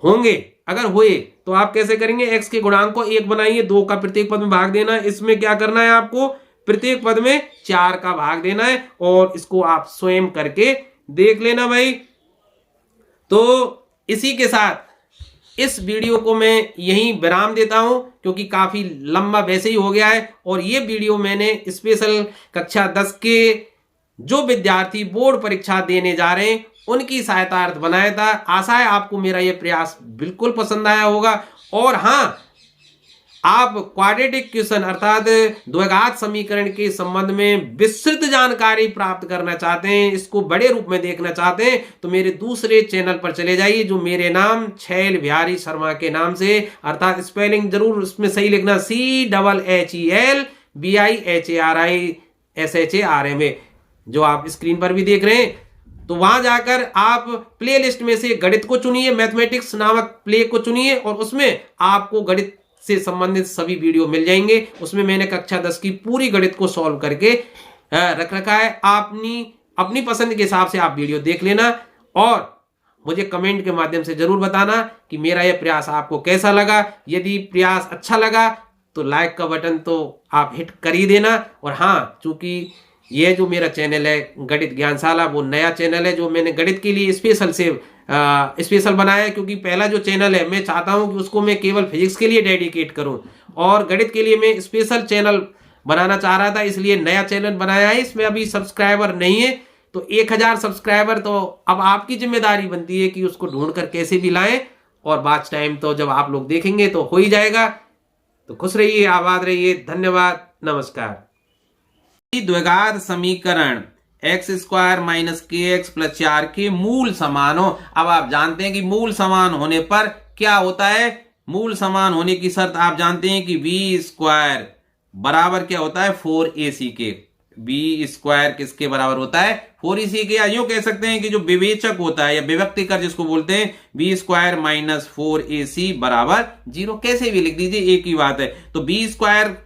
Speaker 1: होंगे, अगर हुए तो आप कैसे करेंगे, x के गुणांक को 1 बनाइए, 2 का प्रत्येक पद में भाग देना है। इसमें क्या करना है आपको, प्रत्येक पद में 4 का भाग देना है, और इसको आप स्वयं करके देख लेना भाई। तो इसी के साथ इस वीडियो को मैं यहीं विराम देता हूं, क्योंकि काफी लंबा वैसे ही हो गया है। और ये वीडियो मैंने स्पेशल कक्षा 10 के जो विद्यार्थी बोर्ड परीक्षा देने जा रहे हैं उनकी सहायतार्थ बनाया था। आशा है आपको मेरा यह प्रयास बिल्कुल पसंद आया होगा। और हाँ, आप क्वाड्रेटिक क्वेश्चन अर्थात द्विघात समीकरण के संबंध में विस्तृत जानकारी प्राप्त करना चाहते हैं, इसको बड़े रूप में देखना चाहते हैं, तो मेरे दूसरे चैनल पर चले जाइए, जो मेरे नाम छैल बिहारी शर्मा के नाम से, अर्थात स्पेलिंग जरूर उसमें सही लिखना, CHELBIHARISHARMA, जो आप स्क्रीन पर भी देख रहे हैं। तो वहां जाकर आप प्लेलिस्ट में से गणित को चुनिए, मैथमेटिक्स नामक प्ले को चुनिए, और उसमें आपको गणित से संबंधित सभी वीडियो मिल जाएंगे। उसमें मैंने कक्षा 10 की पूरी गणित को सॉल्व करके रख रखा है। अपनी पसंद के हिसाब से आप वीडियो देख लेना, और मुझे कमेंट के माध्यम से जरूर बताना कि मेरा यह प्रयास आपको कैसा लगा। यदि प्रयास अच्छा लगा तो लाइक का बटन तो आप हिट कर ही देना। और हाँ, चूंकि ये जो मेरा चैनल है गणित ज्ञानशाला, वो नया चैनल है जो मैंने गणित के लिए स्पेशल बनाया है, क्योंकि पहला जो चैनल है मैं चाहता हूं कि उसको मैं केवल फिजिक्स के लिए डेडिकेट करूं, और गणित के लिए मैं स्पेशल चैनल बनाना चाह रहा था, इसलिए नया चैनल बनाया है। इसमें अभी सब्सक्राइबर नहीं है, तो 1000 सब्सक्राइबर तो अब आपकी जिम्मेदारी बनती है कि उसको ढूंढ कर कैसे भी लाएं, और वॉच टाइम तो जब आप लोग देखेंगे तो हो ही जाएगा। तो खुश रहिए, आबाद रहिए, धन्यवाद, नमस्कार। द्विघात समीकरण एक्स स्क्वायर माइनस के एक्स प्लस 4 के मूल समान हो। अब आप जानते हैं कि मूल समान होने पर क्या होता है। मूल समान होने की शर्त आप जानते हैं कि बी स्क्वायर बराबर क्या होता है 4ac के। बी स्क्वायर किसके बराबर होता है 4ac के। या यूं कह सकते हैं कि जो विवेचक होता है या विभक्तिकर जिसको बोलते हैं, बी स्क्वायर माइनस 4ac बराबर 0। कैसे भी लिख दीजिए, एक ही बात है। तो बी स्क्वायर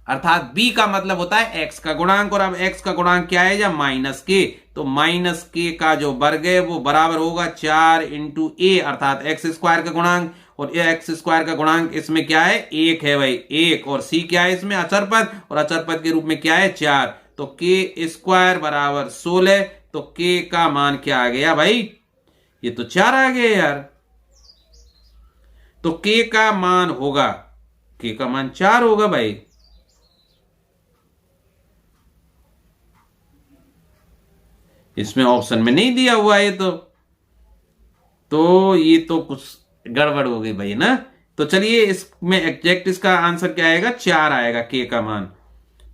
Speaker 1: अर्थात b का मतलब होता है x का गुणांक, और अब x का गुणांक क्या है या माइनस के, तो माइनस के का जो वर्ग है वो बराबर होगा 4 इंटू a अर्थात एक्स स्क्वायर का गुणांक, और एक्स स्क्वायर का गुणांक इसमें क्या है 1 है भाई 1, और c क्या है इसमें अचर पद, और अचर पद के रूप में क्या है 4, तो k स्क्वायर बराबर 16। तो k का मान क्या आ गया भाई, ये तो 4 आ गया यार। तो k का मान होगा, k का मान 4 होगा भाई। इसमें ऑप्शन में नहीं दिया हुआ है, तो ये तो कुछ गड़बड़ हो गई भाई ना। तो चलिए इसमें एग्जैक्ट इसका आंसर क्या आएगा 4 आएगा के का मान।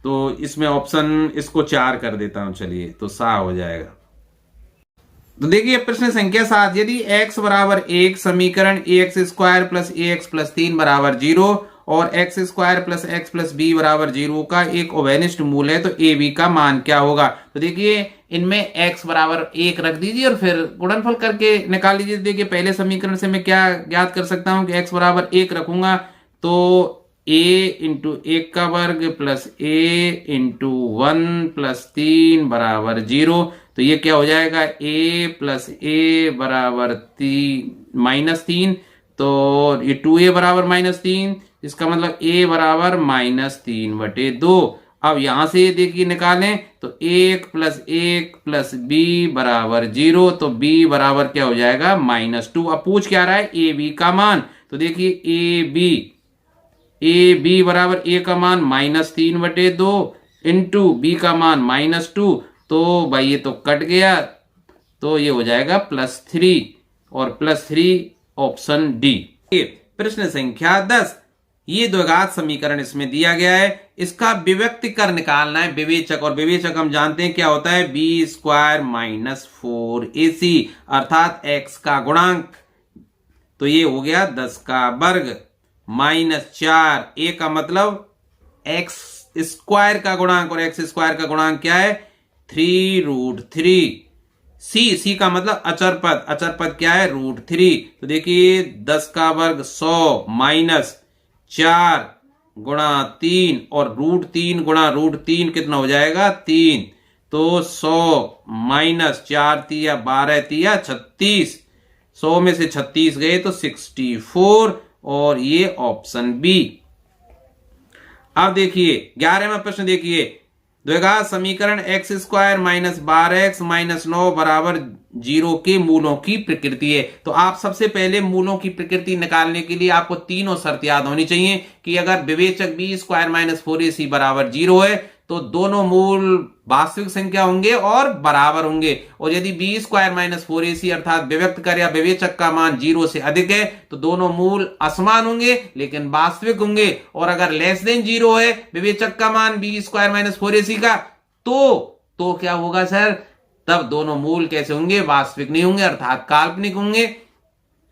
Speaker 1: तो इसमें ऑप्शन इसको 4 कर देता हूं, चलिए तो सा हो जाएगा। तो देखिए प्रश्न संख्या 7, यदि x बराबर 1 समीकरण ax square plus ax plus 3 बराबर 0 और x square plus x plus b बराबर 0 का एक ओवेनिस्ट मूल है, तो ए बी का मान क्या होगा। तो देखिए इनमें x बराबर 1 रख दीजिए और फिर गुणनफल करके निकाल लीजिए। देखिए पहले समीकरण से मैं क्या ज्ञात कर सकता हूं कि x बराबर 1 रखूंगा तो a इंटू 1 का वर्ग प्लस a इंटू 1 प्लस 3 बराबर 0। तो ये क्या हो जाएगा a प्लस a बराबर 3 माइनस 3, तो ये 2a बराबर माइनस 3, इसका मतलब a बराबर माइनस 3/2। अब यहां से देखिए निकालें तो 1 प्लस 1 प्लस b बराबर 0, तो b बराबर क्या हो जाएगा -2। अब पूछ क्या रहा है ए बी का मान, तो देखिए ए बी बराबर a का मान -3/2 इंटू बी का मान -2, तो भाई ये तो कट गया, तो ये हो जाएगा +3 और +3 ऑप्शन डी। प्रश्न संख्या 10, ये द्विघात समीकरण इसमें दिया गया है, इसका विभक्तिकर निकालना है विवेचक, और विवेचक हम जानते हैं क्या होता है बी स्क्वायर माइनस 4ac अर्थात x का गुणांक। तो ये हो गया 10 का वर्ग -4, a का मतलब x स्क्वायर का गुणांक, और x स्क्वायर का गुणांक क्या है 3√3। सी का मतलब अचर पद क्या है √3। तो देखिए 10 का वर्ग 100 माइनस 4 गुणा 3 और √3 गुणा √3 कितना हो जाएगा 3, तो 100 माइनस 4 तिया 12 तिया 36, 100 में से 36 गए तो 64, और ये ऑप्शन बी। अब देखिए 11वां प्रश्न देखिए, द्विघात समीकरण x square minus 12x minus 9 बराबर 0 के मूलों की प्रकृति है। तो आप सबसे पहले मूलों की प्रकृति निकालने के लिए आपको तीनों शर्त याद होनी चाहिए कि अगर विवेचक बी स्क्वायर माइनस 4ac बराबर 0 है तो दोनों मूल वास्तविक संख्या होंगे और बराबर होंगे, और यदि बी स्क्वायर माइनस 4ac अर्थात विभक्तकर या विवेचक का मान 0 से अधिक है तो दोनों मूल असमान होंगे लेकिन वास्तविक होंगे, और अगर लेस देन 0 है विवेचक का मान बी स्क्वायर माइनस 4ac का, तो क्या होगा सर, तब दोनों मूल कैसे होंगे वास्तविक नहीं होंगे अर्थात काल्पनिक होंगे।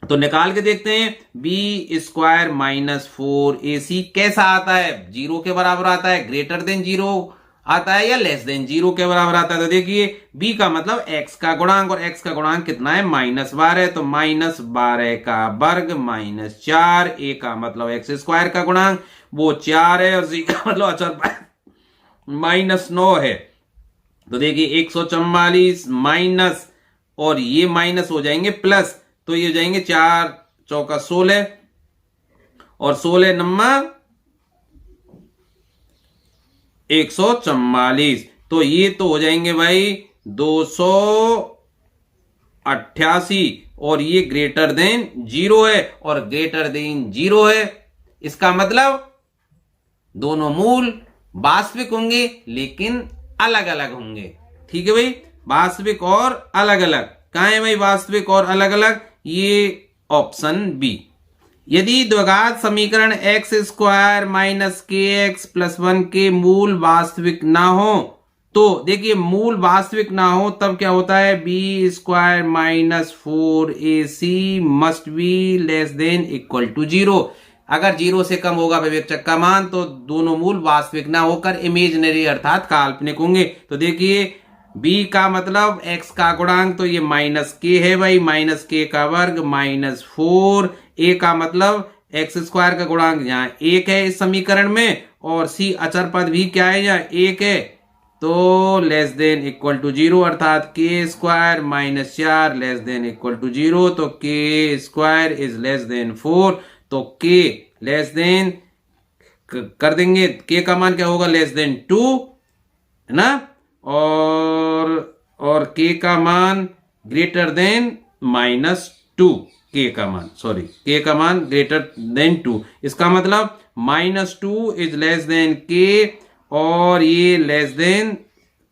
Speaker 1: तो निकाल के देखते हैं बी स्क्वायर माइनस 4ac कैसा आता है, 0 के बराबर आता है, ग्रेटर देन 0 आता है, या लेस देन 0 के बराबर आता है। तो देखिए b का मतलब x का गुणांक, और x का गुणांक कितना है -12, तो -12 का वर्ग -4, a का मतलब x स्क्वायर का गुणांक वो 4 है, और c का मतलब अचर -9 है। तो देखिए 144 माइनस, और ये माइनस हो जाएंगे प्लस, तो ये हो जाएंगे 4 चौका 16 और 16 नंबर 144, तो ये तो हो जाएंगे भाई 288 और ये ग्रेटर देन 0 है और ग्रेटर देन 0 है। इसका मतलब दोनों मूल वास्तविक होंगे लेकिन अलग अलग होंगे। ठीक है भाई, वास्तविक और अलग अलग। कहां है भाई वास्तविक और अलग अलग? ये ऑप्शन बी। यदि द्विघात समीकरण एक्स स्क्वायर माइनस के एक्स प्लस 1 के मूल वास्तविक ना हो, तो देखिए मूल वास्तविक ना हो तब क्या होता है, b square minus 4ac must be less than equal to 0। अगर 0 से कम होगा विवेचक का मान तो दोनों मूल वास्तविक ना होकर इमेजिनरी अर्थात काल्पनिक होंगे। तो देखिए b का मतलब x का गुणांक, तो ये माइनस के है भाई, माइनस के का वर्ग माइनस 4। a का मतलब एक्स स्क्वायर का गुणांक यहाँ 1 है इस समीकरण में, और c अचर पद भी क्या है यहाँ 1 है, तो लेस देन इक्वल टू 0 अर्थात k square minus 4 less than equal to 0। तो के स्क्वायर इज लेस देन 4, तो के लेस देन कर देंगे, के का मान क्या होगा, लेस देन 2 है ना, और के का मान ग्रेटर देन माइनस 2, के का मान सॉरी के का मान ग्रेटर देन 2। इसका मतलब माइनस 2 इज लेस देन के, और ये लेस देन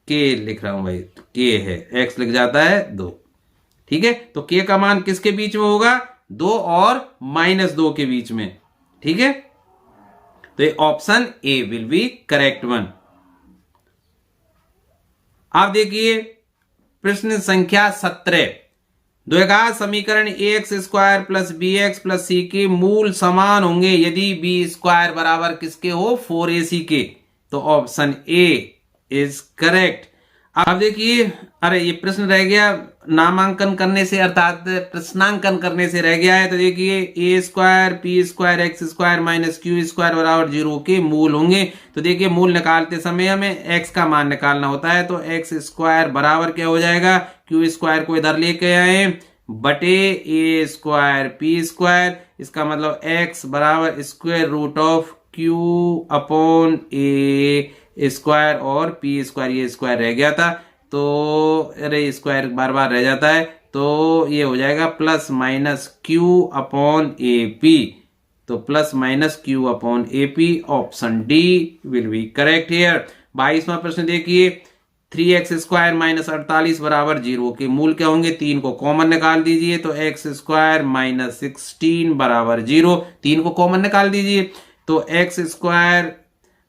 Speaker 1: के लिख रहा हूं भाई, के है एक्स लिख जाता है 2। ठीक है, तो के का मान किसके बीच में होगा, 2 और माइनस 2 के बीच में। ठीक है, तो ये option A will be correct one. आप देखिए प्रश्न संख्या 17, द्विघात समीकरण ax square plus bx plus c के मूल समान होंगे यदि बी स्क्वायर बराबर किसके हो, 4ac के। तो ऑप्शन ए इज करेक्ट। अब देखिए, अरे ये प्रश्न रह गया नामांकन करने से अर्थात प्रश्नांकन करने से रह गया है। तो देखिए a square p square x square minus q square बराबर 0 के मूल होंगे। तो देखिए मूल निकालते समय हमें एक्स का मान निकालना होता है, तो एक्स स्क्वायर बराबर क्या हो जाएगा, क्यू स्क्वायर को इधर लेके आए बटे ए स्क्वायर पी स्क्वायर। इसका मतलब एक्स बराबर square root of q upon a square और पी स्क्वायर, ये स्क्वायर रह गया था तो अरे स्क्वायर बार बार रह जाता है, तो ये हो जाएगा plus minus q upon a p. तो plus minus q upon a p, option d will be correct here. 22वां प्रश्न देखिए, 3x स्क्वायर माइनस 48 बराबर 0 के मूल क्या होंगे, 3 को कॉमन निकाल दीजिए। तो एक्स स्क्वायर माइनस 16 बराबर 0, 3 को कॉमन निकाल दीजिए। तो एक्स स्क्वायर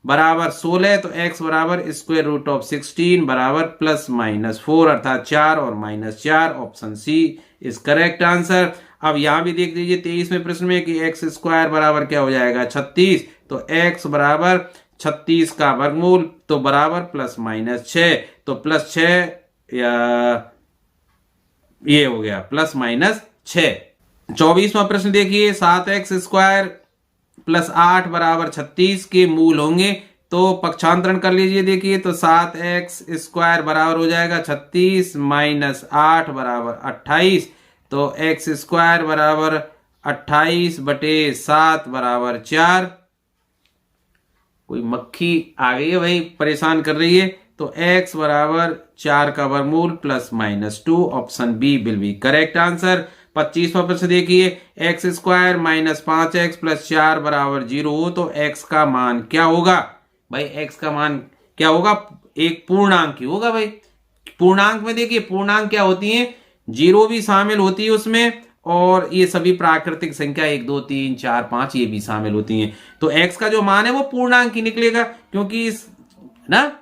Speaker 1: बराबर 16, तो x बराबर स्क्वायर रूट ऑफ 16 बराबर प्लस माइनस 4 अर्थात 4 और minus 4, option c is correct answer. अब यहां भी देख लीजिए 23वें प्रश्न में कि एक्स स्क्वायर बराबर क्या हो जाएगा 36, तो x बराबर 36 का वर्गमूल तो बराबर प्लस माइनस 6, तो प्लस 6 या ये हो गया प्लस माइनस 6। 24वां प्रश्न देखिए, 7x स्क्वायर प्लस 8 बराबर 36 के मूल होंगे। तो पक्षांतरण कर लीजिए, देखिए तो 7x स्क्वायर बराबर हो जाएगा 36 माइनस 8 बराबर 28, तो x स्क्वायर बराबर 28 बटे 7 बराबर 4। कोई मक्खी आ गई है भाई, परेशान कर रही है। तो x बराबर 4 का वर्गमूल plus minus 2, option b will be correct answer. 25वां प्रश्न देखिए, x square minus 5x plus 4 बराबर 0 हो तो x का मान क्या होगा भाई, x का मान क्या होगा, एक पूर्णांक ही होगा भाई। पूर्णांक में देखिए पूर्णांक क्या होती है, 0 भी शामिल होती है उसमें, और ये सभी प्राकृतिक संख्या 1 2 3 4 5 ये भी शामिल होती हैं। तो x का जो मान है वो पूर्णांक ही निकलेगा, क्योंकि इस ना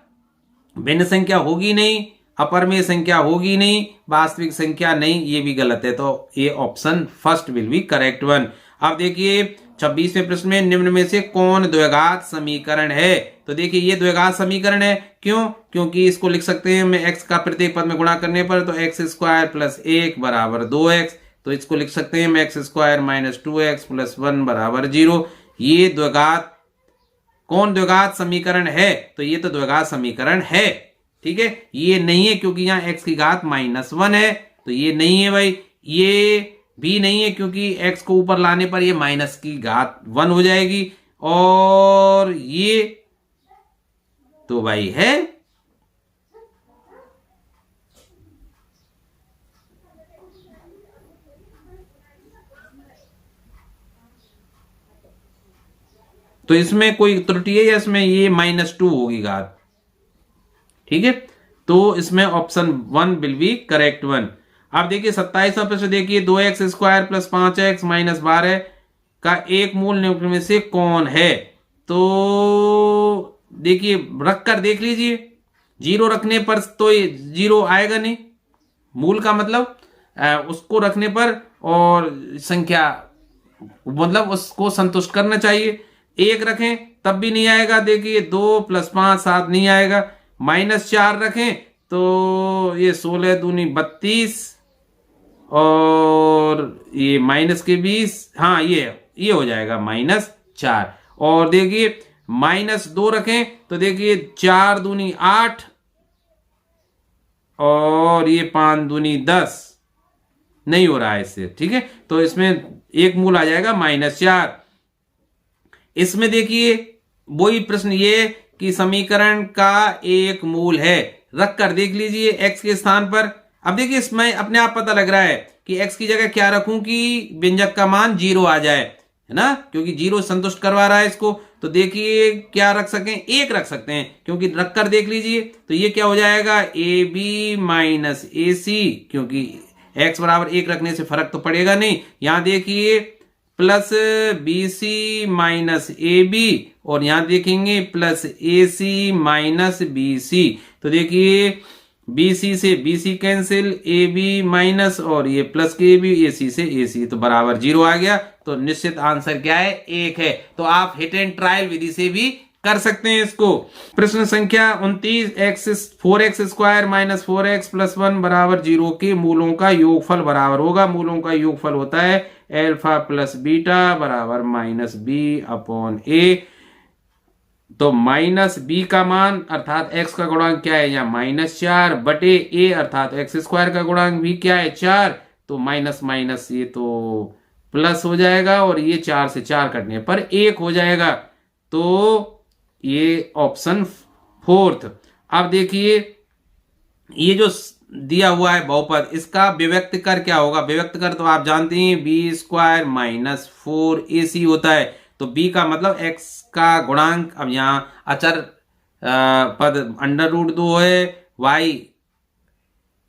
Speaker 1: भिन्न संख्या होगी नहीं, अपरमेय संख्या होगी नहीं, वास्तविक संख्या नहीं, ये भी गलत है। तो ये option first will be correct one. अब देखिए 26वें प्रश्न में निम्न में से कौन द्विघात समीकरण है। तो देखिए ये द्विघात समीकरण है, क्यों, क्योंकि इसको लिख सकते हैं मैं x का प्रत्येक पद में गुणा करने पर, तो एक्स स्क्वायर प्लस 1 बराबर 2x, तो इसको लिख सकते हैं मैं x square minus 2x plus 1 बराबर 0। ये द्विघात कौन द्विघात समीकरण है, तो ये तो द्विघात समीकरण है। ठीक है, ये नहीं है क्योंकि यहाँ x की घात -1 है, तो ये नहीं है भाई। ये भी नहीं है क्योंकि x को ऊपर लाने पर ये माइनस की घात 1 हो जाएगी, और ये तो भाई है तो इसमें कोई त्रुटि है या इसमें ये -2 होगी घात, ठीक है। तो इसमें option 1 will be correct one. अब देखिए 27वां प्रश्न देखिए, 2x² प्लस 5x माइनस 12 का एक मूल निम्नलिखित में से कौन है। तो देखिए रख कर देख लीजिए, जीरो रखने पर तो ये जीरो आएगा नहीं, मूल का मतलब उसको रखने पर और संख्या मतलब उसको संतुष्ट करना चाहिए। एक रखें तब भी नहीं आएगा, देखिए 2 + 5 7 नहीं आएगा। -4 रखें तो ये 16 दूनी 32 और ये माइनस के 20, हाँ ये हो जाएगा -4। और देखिए -2 रखें तो देखिए 4 दूनी 8 और ये 5 दूनी 10, नहीं हो रहा है इससे, ठीक है। तो इसमें एक मूल आ जाएगा -4। इसमें देखिए वही प्रश्न ये कि समीकरण का एक मूल है, रख कर देख लीजिए x के स्थान पर। अब देखिए इसमें अपने आप पता लग रहा है कि x की जगह क्या रखूं कि व्यंजक का मान 0 आ जाए, है ना, क्योंकि 0 संतुष्ट करवा रहा है इसको। तो देखिए क्या रख सकें, 1 रख सकते हैं, क्योंकि रख कर देख लीजिए तो ये क्या हो जाएगा AB माइनस AC, क्योंकि x बराबर 1 रखने से फर्क तो पड़ेगा नहीं। यहां देखिए प्लस BC माइनस AB और यहां देखेंगे प्लस AC माइनस BC। तो देखिए BC से BC कैंसिल, AB माइनस और ये प्लस के AB, AC से AC, तो बराबर 0 आ गया। तो निश्चित आंसर क्या है, 1 है। तो आप हिट एंड ट्रायल विधि से भी कर सकते हैं इसको। प्रश्न संख्या 29, 4x² माइनस 4x प्लस 1 बराबर 0 के मूलों का योगफल बराबर होगा। मूलों का योगफल होता है अल्फा प्लस बीटा बराबर -b/a। तो -b का मान अर्थात x का गुणांक क्या है, यहाँ -4 बटे a अर्थात x² का गुणांक भी क्या है 4। तो माइनस माइनस ये तो प्लस हो जाएगा और ये 4 से 4 कटने पर 1 हो जाएगा। तो ये ऑप्शन 4। अब देखिए ये जो दिया हुआ है बहुपद, इसका विभक्त कर क्या होगा। विभक्त कर तो आप जानते हैं b² माइनस 4ac होता है। तो b का मतलब x का गुणांक, अब यहाँ अचर पद √2 है, y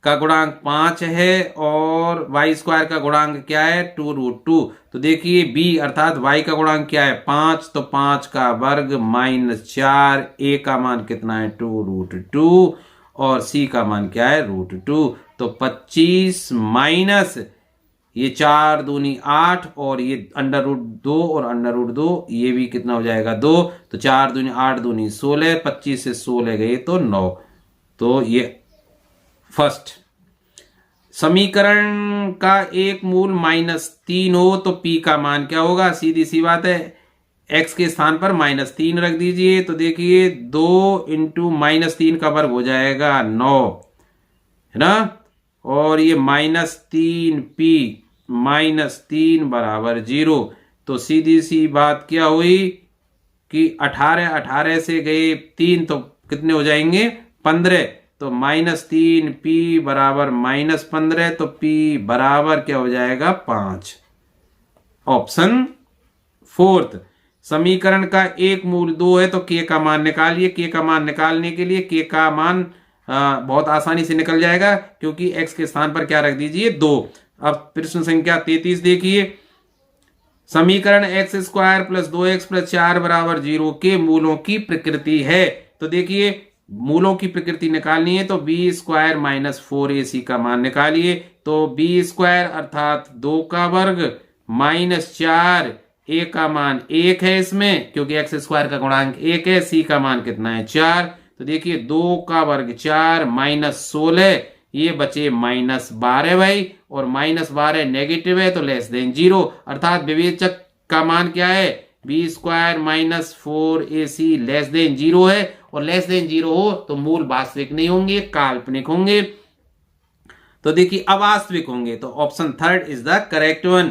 Speaker 1: का गुणांक 5 है और y² का गुणांक क्या है 2√2। तो देखिए b अर्थात y का गुणांक क्या है 5, तो 5 का वर्ग -4, a का मान कितना है 2√2 और c का मान क्या है √2। तो 25 माइनस ये 4 दूनी 8 और ये √2 और √2 ये भी कितना हो जाएगा 2। तो 4 दूनी 8 दूनी 16, 25 से 16 गए तो 9। तो ये फर्स्ट। समीकरण का एक मूल -3 हो तो p का मान क्या होगा, सीधी सी बात है, x के स्थान पर -3 रख दीजिए। तो देखिए 2 × -3 का वर्ग हो जाएगा 9, है ना, और ये -3p -3 बराबर 0। तो सीधी सी बात क्या हुई कि 18 से गए 3 तो कितने हो जाएंगे 15। तो -3p बराबर -15, तो p बराबर क्या हो जाएगा 5। ऑप्शन 4। समीकरण का एक मूल 2 है तो k का मान निकालिए। k का मान निकालने के लिए k का मान बहुत आसानी से निकल जाएगा, क्योंकि x के स्थान पर क्या रख दीजिए 2। अब प्रश्न संख्या 33 देखिए, समीकरण x² प्लस 2x प्लस 4 बराबर 0 के मूलों की प्रकृति है। तो देखिए मूलों की प्रकृति निकालनी है तो b² माइनस 4ac का मान निकालिए। तो b² अर्थात 2 का वर्ग -4, a का मान 1 है इसमें, क्योंकि x² का गुणांक 1 है, c का मान कितना है 4। तो देखिए 2 का वर्ग 4 -16, ये बचे -12 भाई, और -12 नेगेटिव है तो लेस देन 0, अर्थात विवेचक का मान क्या है b² minus 4ac less than 0 है। और लेस देन 0 हो तो मूल वास्तविक नहीं होंगे, काल्पनिक होंगे। तो देखिए अवास्तविक होंगे, तो option 3 is the correct one.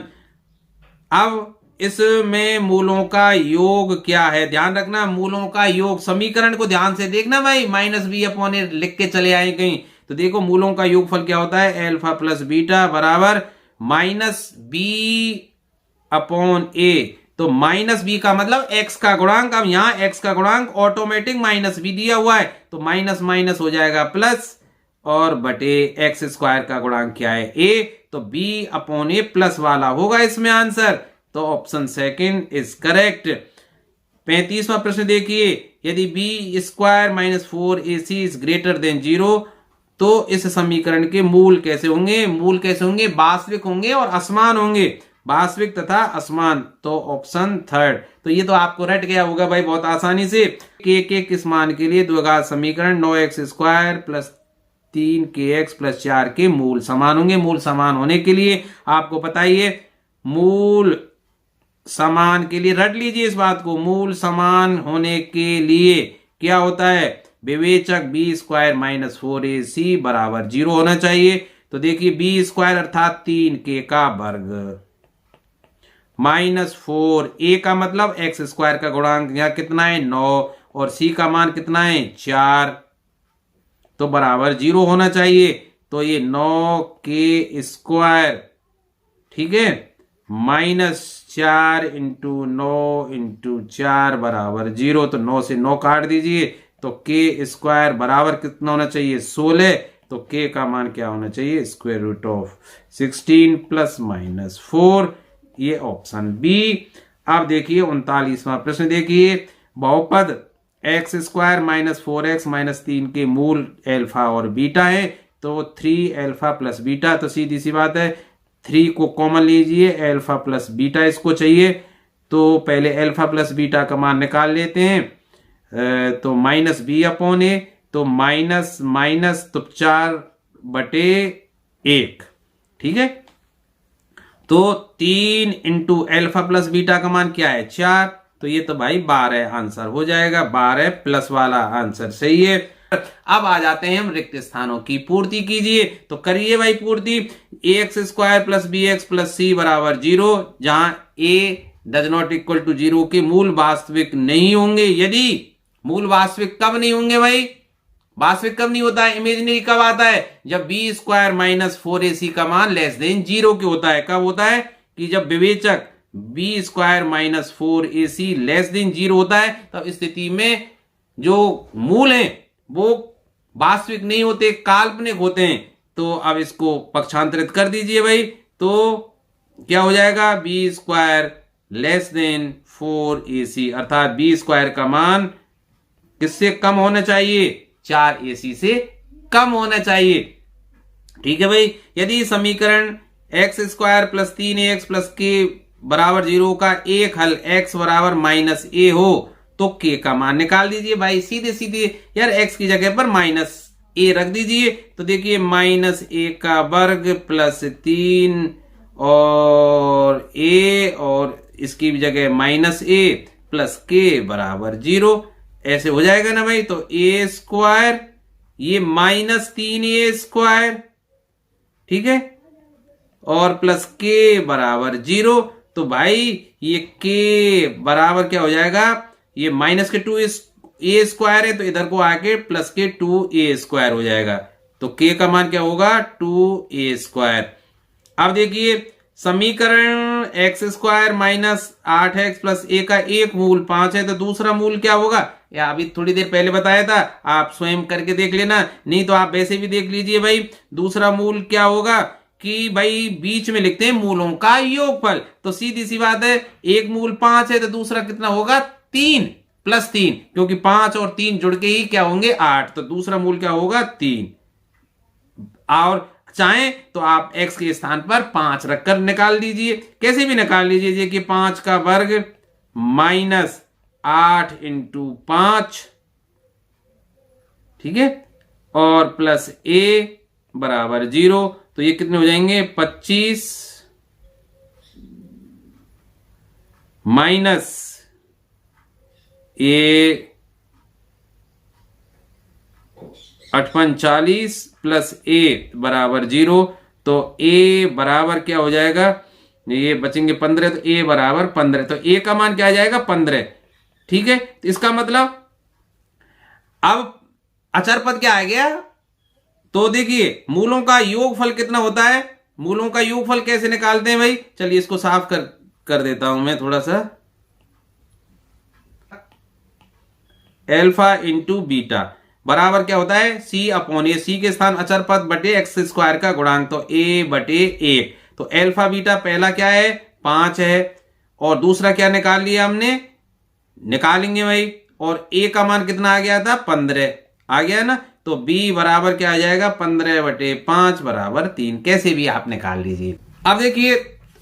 Speaker 1: अब इसमें मूलों का योग क्या है, ध्यान रखना, मूलों का योग, समीकरण को ध्यान से देखना भाई, -b/a लिख के चले आए कहीं। तो देखो मूलों का योगफल क्या होता है, अल्फा प्लस बीटा बराबर -b/a। तो माइनस बी का मतलब एक्स का गुणांक। अब यहां एक्स का गुणांक ऑटोमेटिक माइनस बी दिया हुआ है, तो माइनस माइनस हो जाएगा प्लस, और बटे एक्स स्क्वायर का गुणांक क्या है, ए, तो बी अपॉन ए प्लस वाला होगा इसमें आंसर। तो ऑप्शन सेकंड इज करेक्ट। 35वां प्रश्न देखिए, यदि b square minus 4ac is greater than 0, तो इस समीकरण के मूल कैसे होंगे? मूल कैसे होंगे? वास्तविक होंगे और असमान होंगे, वास्तविक तथा असमान। तो ऑप्शन थर्ड। तो ये तो आपको रट गया होगा भाई बहुत आसानी से। के किस मान के लिए द्विघात समीकरण 9x square plus 3kx plus 4 के मूल समान होंगे। मूल समान होने के लिए आपको बताइए, मूल समान के लिए रट लीजिए इस बात को, मूल समान होने के लिए क्या होता है? विवेचक बी स्क्वायर माइनस 4ac बराबर 0 होना चाहिए। तो देखिए बी स्क्वायर अर्थात 3k का वर्ग माइनस 4a का मतलब एक्स स्क्वायर का गुणांक यहां कितना है 9, और c का मान कितना है 4, तो बराबर 0 होना चाहिए। तो ये 9k स्क्वायर, ठीक है, माइनस 4 इंटू 9 इंटू 4 बराबर 0। तो 9 से 9 काट दीजिए, तो k स्क्वायर बराबर कितना होना चाहिए 16। तो k का मान क्या होना चाहिए? Square root of 16 plus minus 4, ये ऑप्शन बी। अब देखिए 39वां प्रश्न देखिए, बहुपद x square minus 4x minus 3 के मूल अल्फा और बीटा है, तो 3 अल्फा प्लस बीटा। तो सीधी सी बात है, 3 को कॉमन लीजिए, अल्फा प्लस बीटा इसको चाहिए। तो पहले अल्फा प्लस बीटा का मान निकाल लेते हैं। तो माइनस बी अपॉन ए, तो माइनस माइनस तो 4 बटे 1, ठीक है। तो 3 इंटू अल्फा प्लस बीटा का मान क्या है 4, तो ये तो भाई 12 आंसर हो जाएगा, 12 प्लस वाला आंसर सही है। अब आ जाते हैं हम रिक्त स्थानों की पूर्ति कीजिए। तो करिए भाई पूर्ति, x square plus b x plus c बराबर 0, जहां a does not equal to 0 के मूल वास्तविक नहीं होंगे। यदि मूल वास्तविक कब नहीं होंगे भाई? वास्तविक कब नहीं होता है? इमेजिनरी कब आता है? जब बी स्क्वायर माइनस 4ac का मान लेस देन 0 के होता है। कब होता है? कि जब विवेचक b square minus 4ac less than 0 होता है, तब स्थिति में जो मूल हैं वो वास्तविक नहीं होते, काल्पनिक होते हैं। तो अब इसको पक्षांतरित कर दीजिए भाई, तो क्या हो जाएगा? B square less than 4ac, अर्थात बी स्क्वायर का मान किससे कम होना चाहिए? 4ac से कम होना चाहिए, ठीक है भाई। यदि समीकरण x square plus 3ax plus के बराबर 0 का एक हल x बराबर माइनस ए हो, तो k का मान निकाल दीजिए भाई, सीधे सीधे यार, x की जगह पर माइनस ए रख दीजिए। तो देखिए माइनस ए का वर्ग प्लस 3 और a, और इसकी जगह माइनस ए प्लस के बराबर 0, ऐसे हो जाएगा ना भाई। तो ए स्क्वायर, ये माइनस 3a स्क्वायर, ठीक है, और प्लस के बराबर 0। तो भाई ये के बराबर क्या हो जाएगा? ये माइनस के 2a स्क्वायर है, तो इधर को आके प्लस के 2a स्क्वायर हो जाएगा। तो के का मान क्या होगा? 2a square. अब देखिए समीकरण x square minus 8x plus a का एक मूल 5 है, तो दूसरा मूल क्या होगा? या अभी थोड़ी देर पहले बताया था, आप स्वयं करके देख लेना, नहीं तो आप वैसे भी देख लीजिए भाई। दूसरा मूल क्या होगा कि भाई बीच में लिखते हैं मूलों का योगफल। तो सीधी सी बात है, एक मूल 5 है, तो दूसरा कितना होगा? 3 प्लस 3, क्योंकि 5 और 3 जुड़ के ही क्या होंगे? 8। तो दूसरा मूल क्या होगा? 3। और चाहें तो आप x के स्थान पर 5 रखकर निकाल दीजिए, कैसे भी निकाल लीजिए कि 5 का वर्ग माइनस 8 इंटू 5, ठीक है, और प्लस a बराबर 0। तो ये कितने हो जाएंगे? 25 माइनस ए 58 40 प्लस ए बराबर 0। तो ए बराबर क्या हो जाएगा? ये बचेंगे 15, तो ए बराबर 15। तो ए का मान क्या आ जाएगा? 15, ठीक है। तो इसका मतलब अब अचर पद क्या आ गया? तो देखिए मूलों का योगफल कितना होता है? मूलों का योगफल कैसे निकालते हैं भाई? चलिए इसको साफ कर देता हूं मैं थोड़ा सा। एल्फा इंटू बीटा बराबर क्या होता है सी अपॉन ए, सी के स्थान अचर पद बटे एक्स स्क्वायर का गुणांक, तो ए बटे एक। तो एल्फा बीटा पहला क्या है 5 है और दूसरा क्या निकाल लिया हमने, निकालेंगे भाई, और ए का मान कितना आ गया था 15 आ गया ना, तो b बराबर क्या आ जाएगा 15/5 बराबर 3। कैसे भी आप निकाल लीजिए। अब देखिए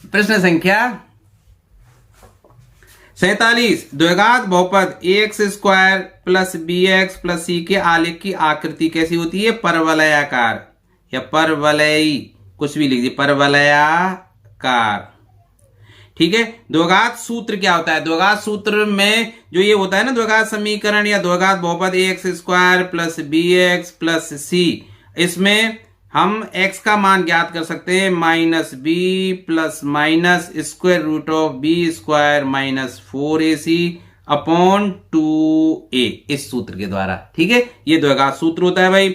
Speaker 1: प्रश्न संख्या 47, द्विघात बहुपद ax square plus bx plus c के आलेख की आकृति कैसी होती है, परवलयाकार या परवलयी, कुछ भी लिख दीजिए, परवलयाकार। ठीक है। द्विघात सूत्र क्या होता है, द्विघात सूत्र में जो ये होता है ना द्विघात समीकरण या द्विघात बहुपद ax square plus bx plus c, इसमें हम x का मान ज्ञात कर सकते हैं -b plus minus square root of b square minus 4ac upon 2a, इस सूत्र के द्वारा। ठीक है, ये द्विघात सूत्र होता है भाई।